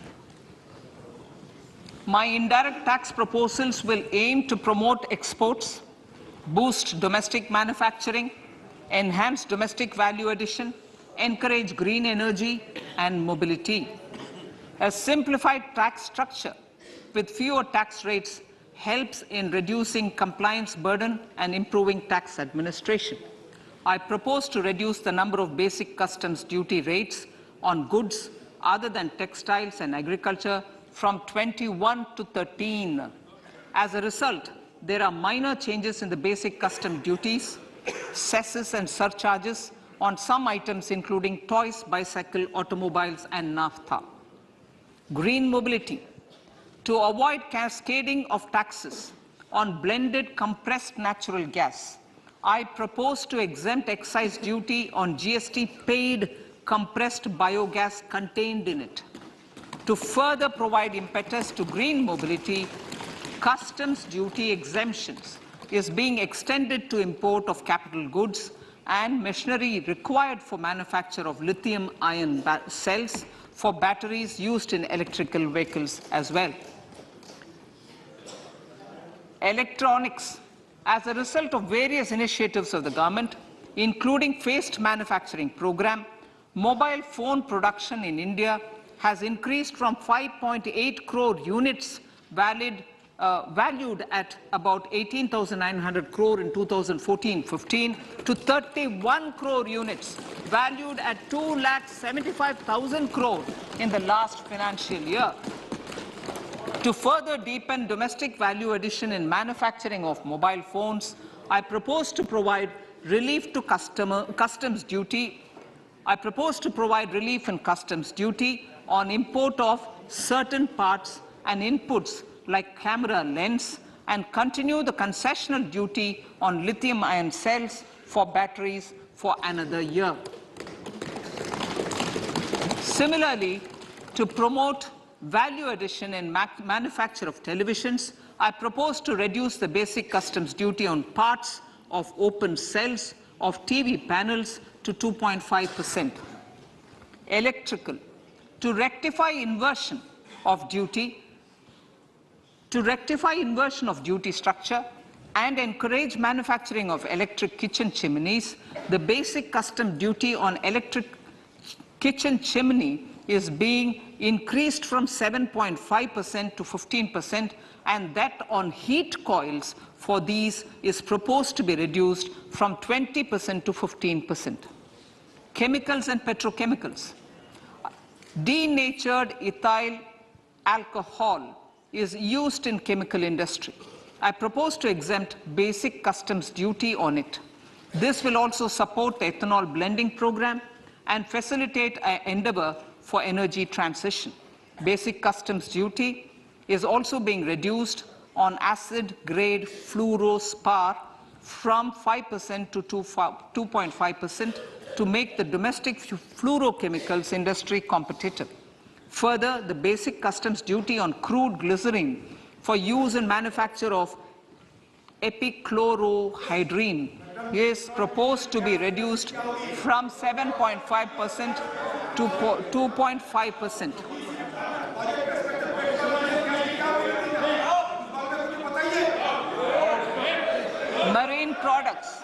My indirect tax proposals will aim to promote exports, boost domestic manufacturing, enhance domestic value addition, encourage green energy and mobility. A simplified tax structure with fewer tax rates helps in reducing compliance burden and improving tax administration. I propose to reduce the number of basic customs duty rates on goods other than textiles and agriculture from 21 to 13. As a result, there are minor changes in the basic custom duties, cesses and surcharges on some items including toys, bicycle, automobiles and naphtha. Green mobility. To avoid cascading of taxes on blended compressed natural gas, I propose to exempt excise duty on GST paid compressed biogas contained in it. To further provide impetus to green mobility, customs duty exemptions is being extended to import of capital goods and machinery required for manufacture of lithium-ion cells for batteries used in electrical vehicles as well. Electronics. As a result of various initiatives of the government, including phased manufacturing program, mobile phone production in India has increased from 5.8 crore units valued at about 18,900 crore in 2014-15 to 31 crore units valued at 2,75,000 crore in the last financial year. To further deepen domestic value addition in manufacturing of mobile phones, I propose to provide relief to customs duty. I propose to provide relief in customs duty on import of certain parts and inputs like camera lens and continue the concessional duty on lithium-ion cells for batteries for another year. Similarly, to promote value addition in manufacture of televisions, I propose to reduce the basic customs duty on parts of open cells of TV panels to 2.5%. Electrical. To rectify inversion of duty structure and encourage manufacturing of electric kitchen chimneys, the basic custom duty on electric kitchen chimney is being increased from 7.5% to 15%, and that on heat coils for these is proposed to be reduced from 20% to 15%. Chemicals and petrochemicals. Denatured ethyl alcohol is used in chemical industry. I propose to exempt basic customs duty on it. This will also support the ethanol blending program and facilitate an endeavor for energy transition. Basic customs duty is also being reduced on acid-grade fluorospar from 5% to 2.5% to make the domestic fluorochemicals industry competitive. Further, the basic customs duty on crude glycerin for use in manufacture of epichlorohydrin is proposed to be reduced from 7.5% to 2.5%. Marine products.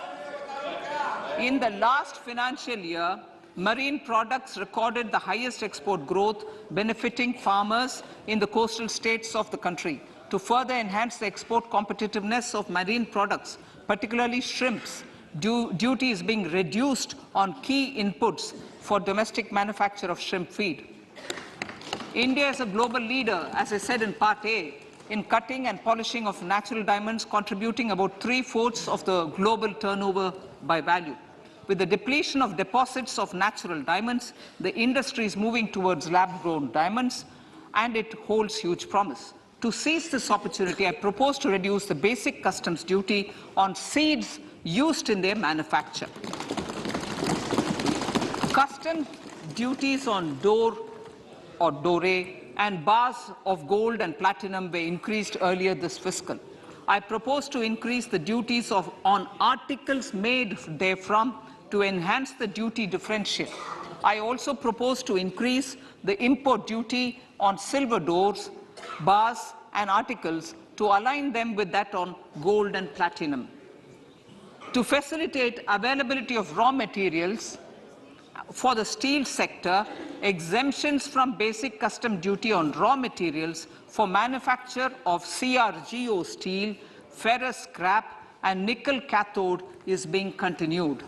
In the last financial year, marine products recorded the highest export growth, benefiting farmers in the coastal states of the country. To further enhance the export competitiveness of marine products, particularly shrimps, duty is being reduced on key inputs for domestic manufacture of shrimp feed. India is a global leader, as I said in Part A, in cutting and polishing of natural diamonds, contributing about 3/4 of the global turnover by value. With the depletion of deposits of natural diamonds, the industry is moving towards lab-grown diamonds, and it holds huge promise. To seize this opportunity, I propose to reduce the basic customs duty on seeds used in their manufacture. Custom duties on doré and bars of gold and platinum were increased earlier this fiscal. I propose to increase the duties on articles made therefrom to enhance the duty differential. I also propose to increase the import duty on silver doors, bars and articles to align them with that on gold and platinum. To facilitate availability of raw materials for the steel sector, exemptions from basic custom duty on raw materials for manufacture of CRGO steel, ferrous scrap and nickel cathode is being continued.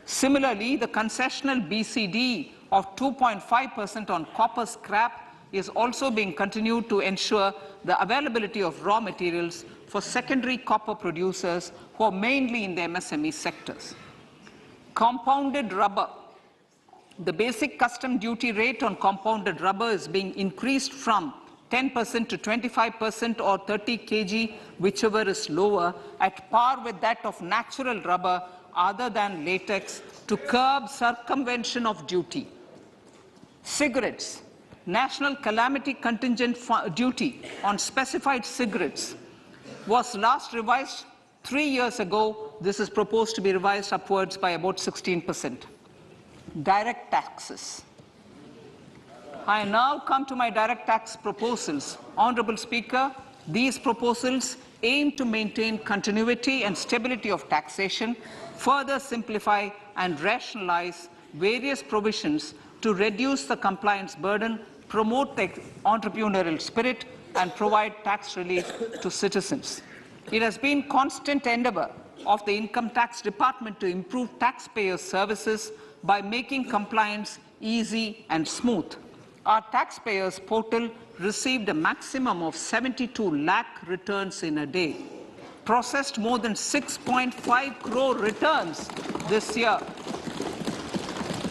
Similarly, the concessional BCD of 2.5% on copper scrap is also being continued to ensure the availability of raw materials for secondary copper producers who are mainly in the MSME sectors. Compounded rubber. The basic custom duty rate on compounded rubber is being increased from 10% to 25% or 30 kg, whichever is lower, at par with that of natural rubber other than latex, to curb circumvention of duty. Cigarettes. National calamity contingent duty on specified cigarettes was last revised 3 years ago. This is proposed to be revised upwards by about 16%. Direct taxes. I now come to my direct tax proposals. Honorable Speaker, these proposals aim to maintain continuity and stability of taxation, further simplify and rationalize various provisions to reduce the compliance burden, promote the entrepreneurial spirit, and provide tax relief to citizens. It has been constant endeavor of the Income Tax Department to improve taxpayers' services by making compliance easy and smooth. Our taxpayers portal received a maximum of 72 lakh returns in a day, processed more than 6.5 crore returns this year.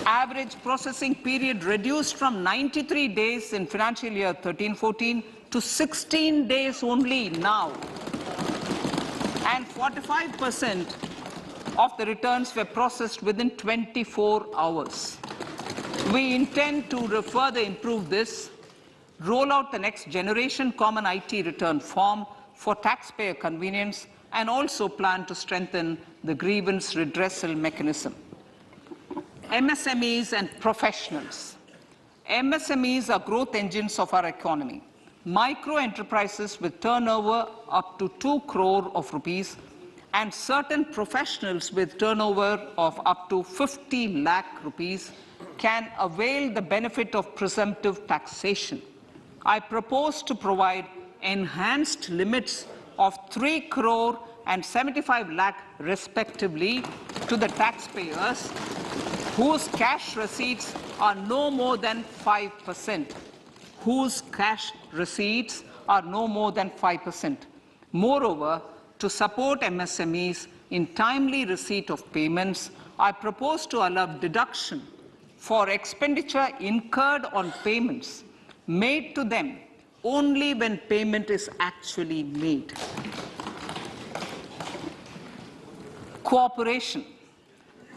Average processing period reduced from 93 days in financial year 13-14 to 16 days only now. And 45% of the returns were processed within 24 hours. We intend to further improve this, roll out the next generation common IT return form for taxpayer convenience, and also plan to strengthen the grievance redressal mechanism. MSMEs and professionals. MSMEs are growth engines of our economy. Micro enterprises with turnover up to 2 crore of rupees and certain professionals with turnover of up to 50 lakh rupees can avail the benefit of presumptive taxation. I propose to provide enhanced limits of 3 crore and 75 lakh respectively to the taxpayers whose cash receipts are no more than 5%. Whose cash receipts are no more than 5%. Moreover, to support MSMEs in timely receipt of payments, I propose to allow deduction for expenditure incurred on payments made to them only when payment is actually made. Cooperation.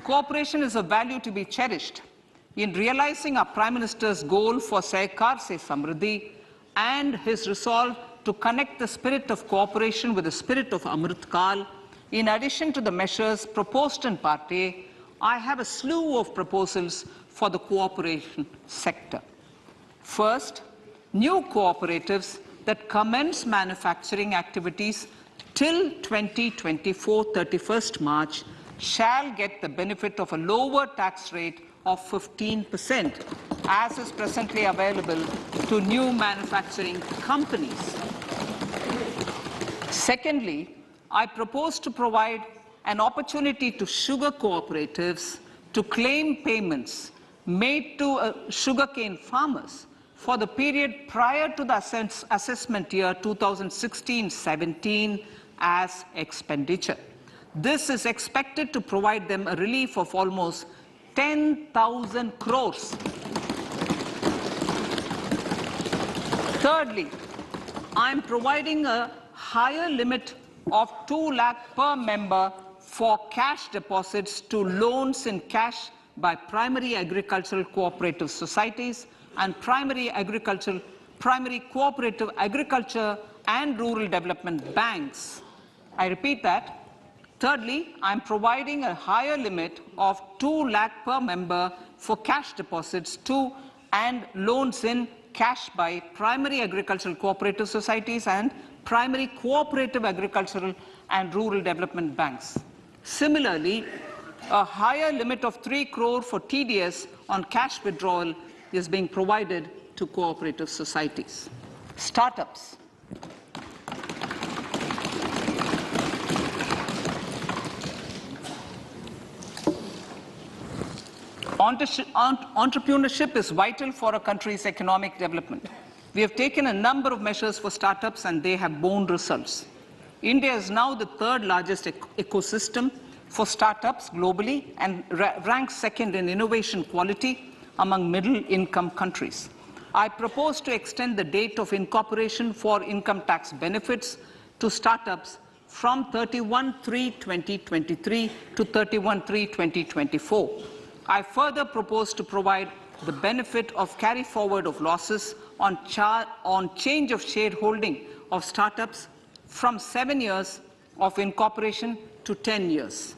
Cooperation is a value to be cherished. In realizing our Prime Minister's goal for Sehkar Se Samriddhi and his resolve to connect the spirit of cooperation with the spirit of Amrit Kal, in addition to the measures proposed in Part A, I have a slew of proposals for the cooperation sector. First, new cooperatives that commence manufacturing activities till 2024, 31st March, shall get the benefit of a lower tax rate of 15%, as is presently available to new manufacturing companies. Secondly, I propose to provide an opportunity to sugar cooperatives to claim payments made to sugarcane farmers for the period prior to the assessment year 2016-17 as expenditure. This is expected to provide them a relief of almost 10,000 crores. Thirdly, I am providing a higher limit of 2 lakh per member for cash deposits to loans in cash by primary agricultural cooperative societies and primary cooperative agriculture and rural development banks. I repeat that. Thirdly, I am providing a higher limit of 2 lakh per member for cash deposits to and loans in cash by primary agricultural cooperative societies and primary cooperative agricultural and rural development banks. Similarly, a higher limit of 3 crore for TDS on cash withdrawal is being provided to cooperative societies. Startups. Entrepreneurship is vital for a country's economic development. We have taken a number of measures for startups and they have borne results. India is now the third largest ecosystem for startups globally and ranks second in innovation quality among middle-income countries. I propose to extend the date of incorporation for income tax benefits to startups from 31/3/2023 to 31/3/2024. I further propose to provide the benefit of carry forward of losses on change of shareholding of startups from 7 years of incorporation to 10 years.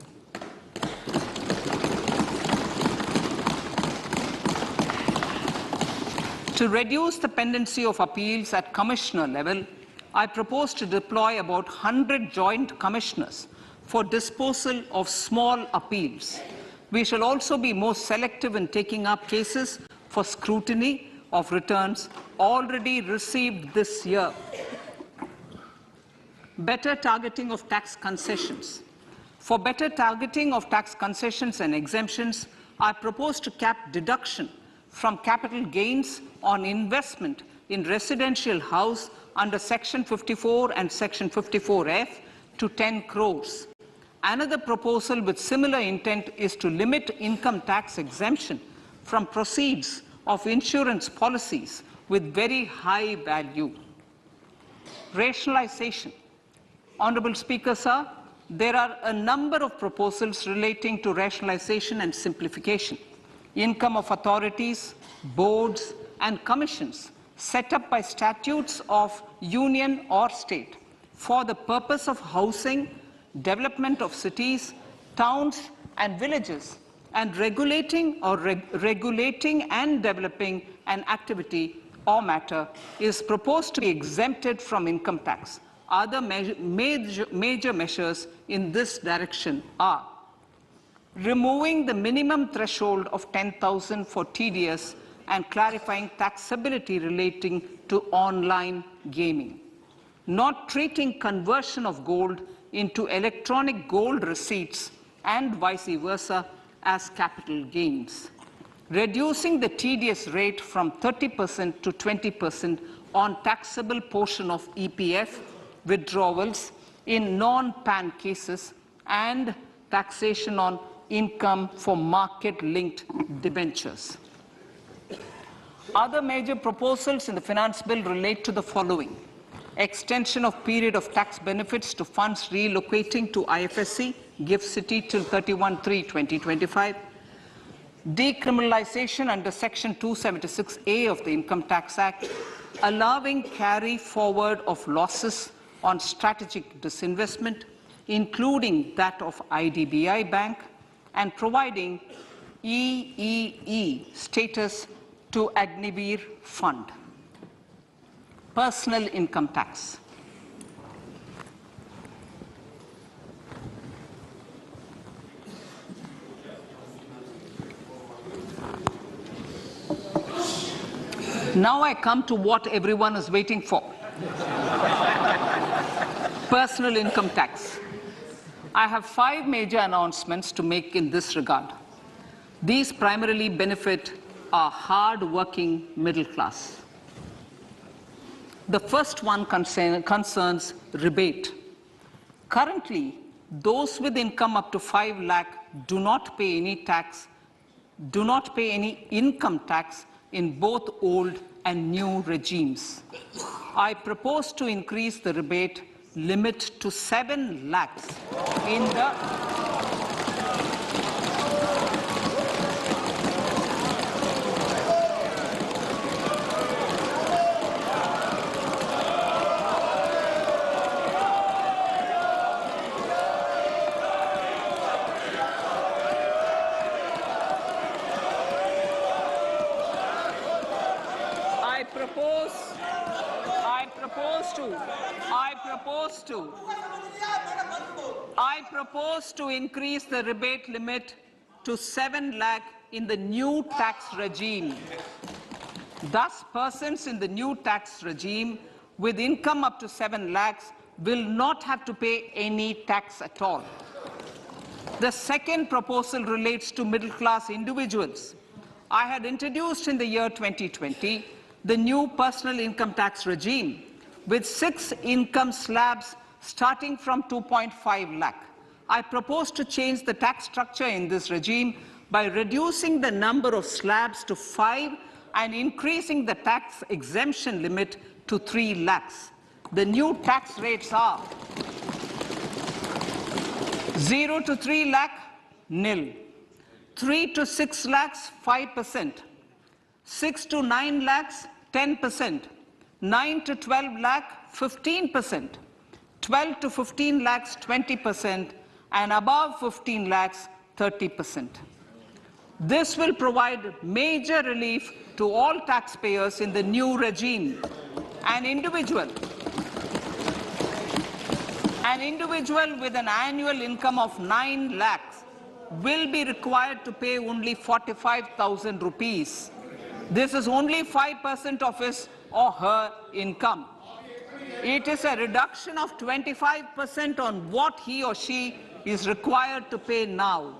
To reduce the pendency of appeals at commissioner level, I propose to deploy about 100 joint commissioners for disposal of small appeals. We shall also be more selective in taking up cases for scrutiny of returns already received this year. Better targeting of tax concessions. For better targeting of tax concessions and exemptions, I propose to cap deduction from capital gains on investment in residential house under Section 54 and Section 54F to 10 crores. Another proposal with similar intent is to limit income tax exemption from proceeds of insurance policies with very high value. Rationalization. Honorable Speaker, sir, there are a number of proposals relating to rationalization and simplification. Income of authorities, boards, and commissions set up by statutes of union or state for the purpose of housing, development of cities, towns, and villages, and regulating and developing an activity or matter is proposed to be exempted from income tax. Other major measures in this direction are removing the minimum threshold of 10,000 for TDS and clarifying taxability relating to online gaming, not treating conversion of gold into electronic gold receipts and vice versa as capital gains, reducing the TDS rate from 30% to 20% on taxable portion of EPF withdrawals in non-PAN cases, and taxation on income for market-linked debentures. Other major proposals in the finance bill relate to the following: extension of period of tax benefits to funds relocating to IFSC, GIFT City till 31/3/2025, decriminalization under Section 276A of the Income Tax Act, allowing carry forward of losses on strategic disinvestment, including that of IDBI Bank, and providing EEE status to Agnivir Fund. Personal income tax. Now I come to what everyone is waiting for. Personal income tax. I have 5 major announcements to make in this regard. These primarily benefit our hard-working middle class. The first one concerns rebate. Currently, those with income up to 5 lakh do not pay any income tax in both old and new regimes. I propose to increase the rebate limit to 7 lakhs in the I propose to increase the rebate limit to 7 lakh in the new tax regime. Thus, persons in the new tax regime with income up to 7 lakhs will not have to pay any tax at all. The second proposal relates to middle-class individuals. I had introduced in the year 2020 the new personal income tax regime with 6 income slabs starting from 2.5 lakh. I propose to change the tax structure in this regime by reducing the number of slabs to 5 and increasing the tax exemption limit to 3 lakhs. The new tax rates are 0 to 3 lakh, nil. 3 to 6 lakhs, 5%. 6 to 9 lakhs, 10%. 9 to 12 lakh, 15%. 12 to 15 lakhs, 20%. And above 15 lakhs, 30%. This will provide major relief to all taxpayers in the new regime. An individual with an annual income of 9 lakhs will be required to pay only 45,000 rupees. This is only 5% of his or her income. It is a reduction of 25% on what he or she is required to pay now.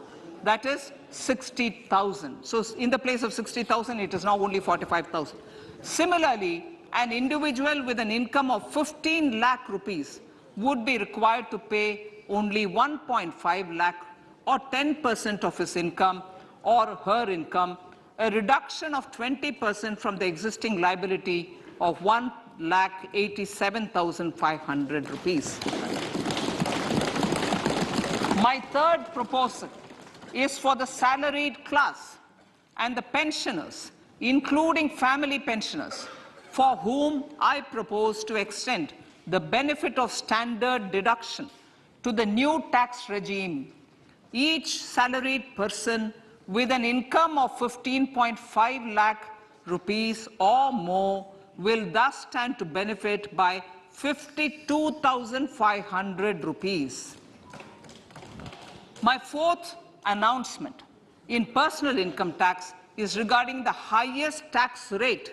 That is 60,000. So in the place of 60,000, it is now only 45,000. Similarly, an individual with an income of 15 lakh rupees would be required to pay only 1.5 lakh or 10% of his income or her income, a reduction of 20% from the existing liability of 1,87,500 rupees. My third proposal is for the salaried class and the pensioners, including family pensioners, for whom I propose to extend the benefit of standard deduction to the new tax regime. Each salaried person with an income of 15.5 lakh rupees or more will thus stand to benefit by 52,500 rupees. My fourth announcement in personal income tax is regarding the highest tax rate,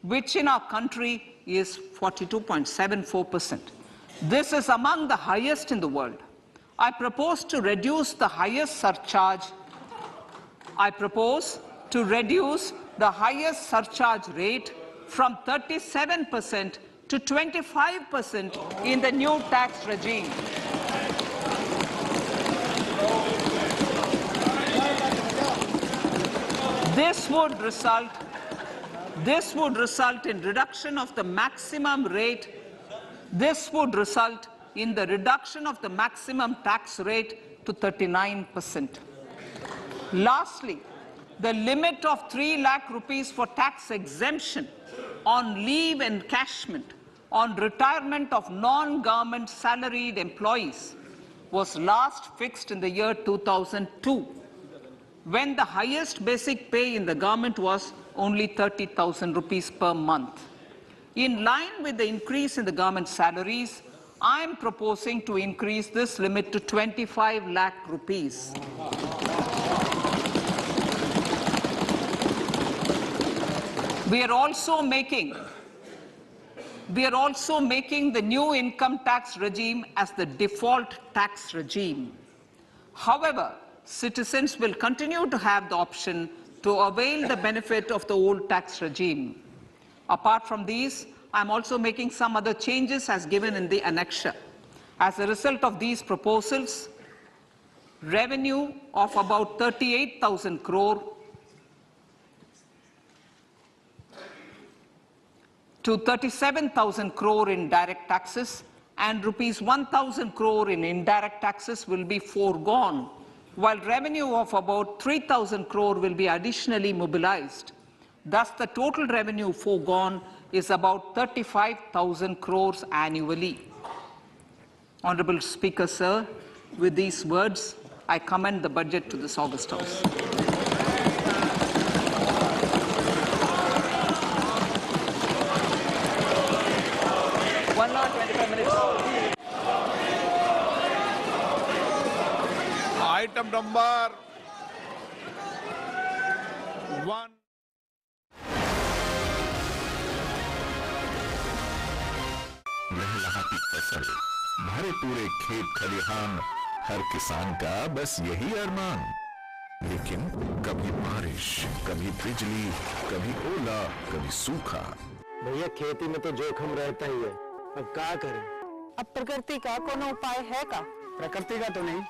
which in our country is 42.74%. This is among the highest in the world. I propose to reduce the highest surcharge. Rate from 37% to 25% in the new tax regime. This would result in reduction of the maximum rate. This would result in the reduction of the maximum tax rate to 39%. Lastly, the limit of 3 lakh rupees for tax exemption on leave encashment on retirement of non-government salaried employees was last fixed in the year 2002, when the highest basic pay in the government was only 30,000 rupees per month. In line with the increase in the government salaries, I am proposing to increase this limit to 25 lakh rupees. We are also making the new income tax regime as the default tax regime. However, citizens will continue to have the option to avail the benefit of the old tax regime. Apart from these, I am also making some other changes as given in the annexure. As a result of these proposals, revenue of about 38,000 crore to 37,000 crore in direct taxes and rupees 1,000 crore in indirect taxes will be foregone, while revenue of about 3,000 crore will be additionally mobilized. Thus, the total revenue foregone is about 35,000 crores annually. Honorable Speaker, sir, with these words, I commend the budget to this August House. Item number 1. लहलहाती फसल, भरे पूरे खेत खलिहान, हर किसान का बस यही अरमान। लेकिन कभी बारिश, कभी बिजली, कभी ओला, कभी सूखा। भैया खेती में तो जोखिम रहता ही है, अब क्या करें? अब प्रकृति का कोनो उपाय है का? प्रकृति का तो नहीं,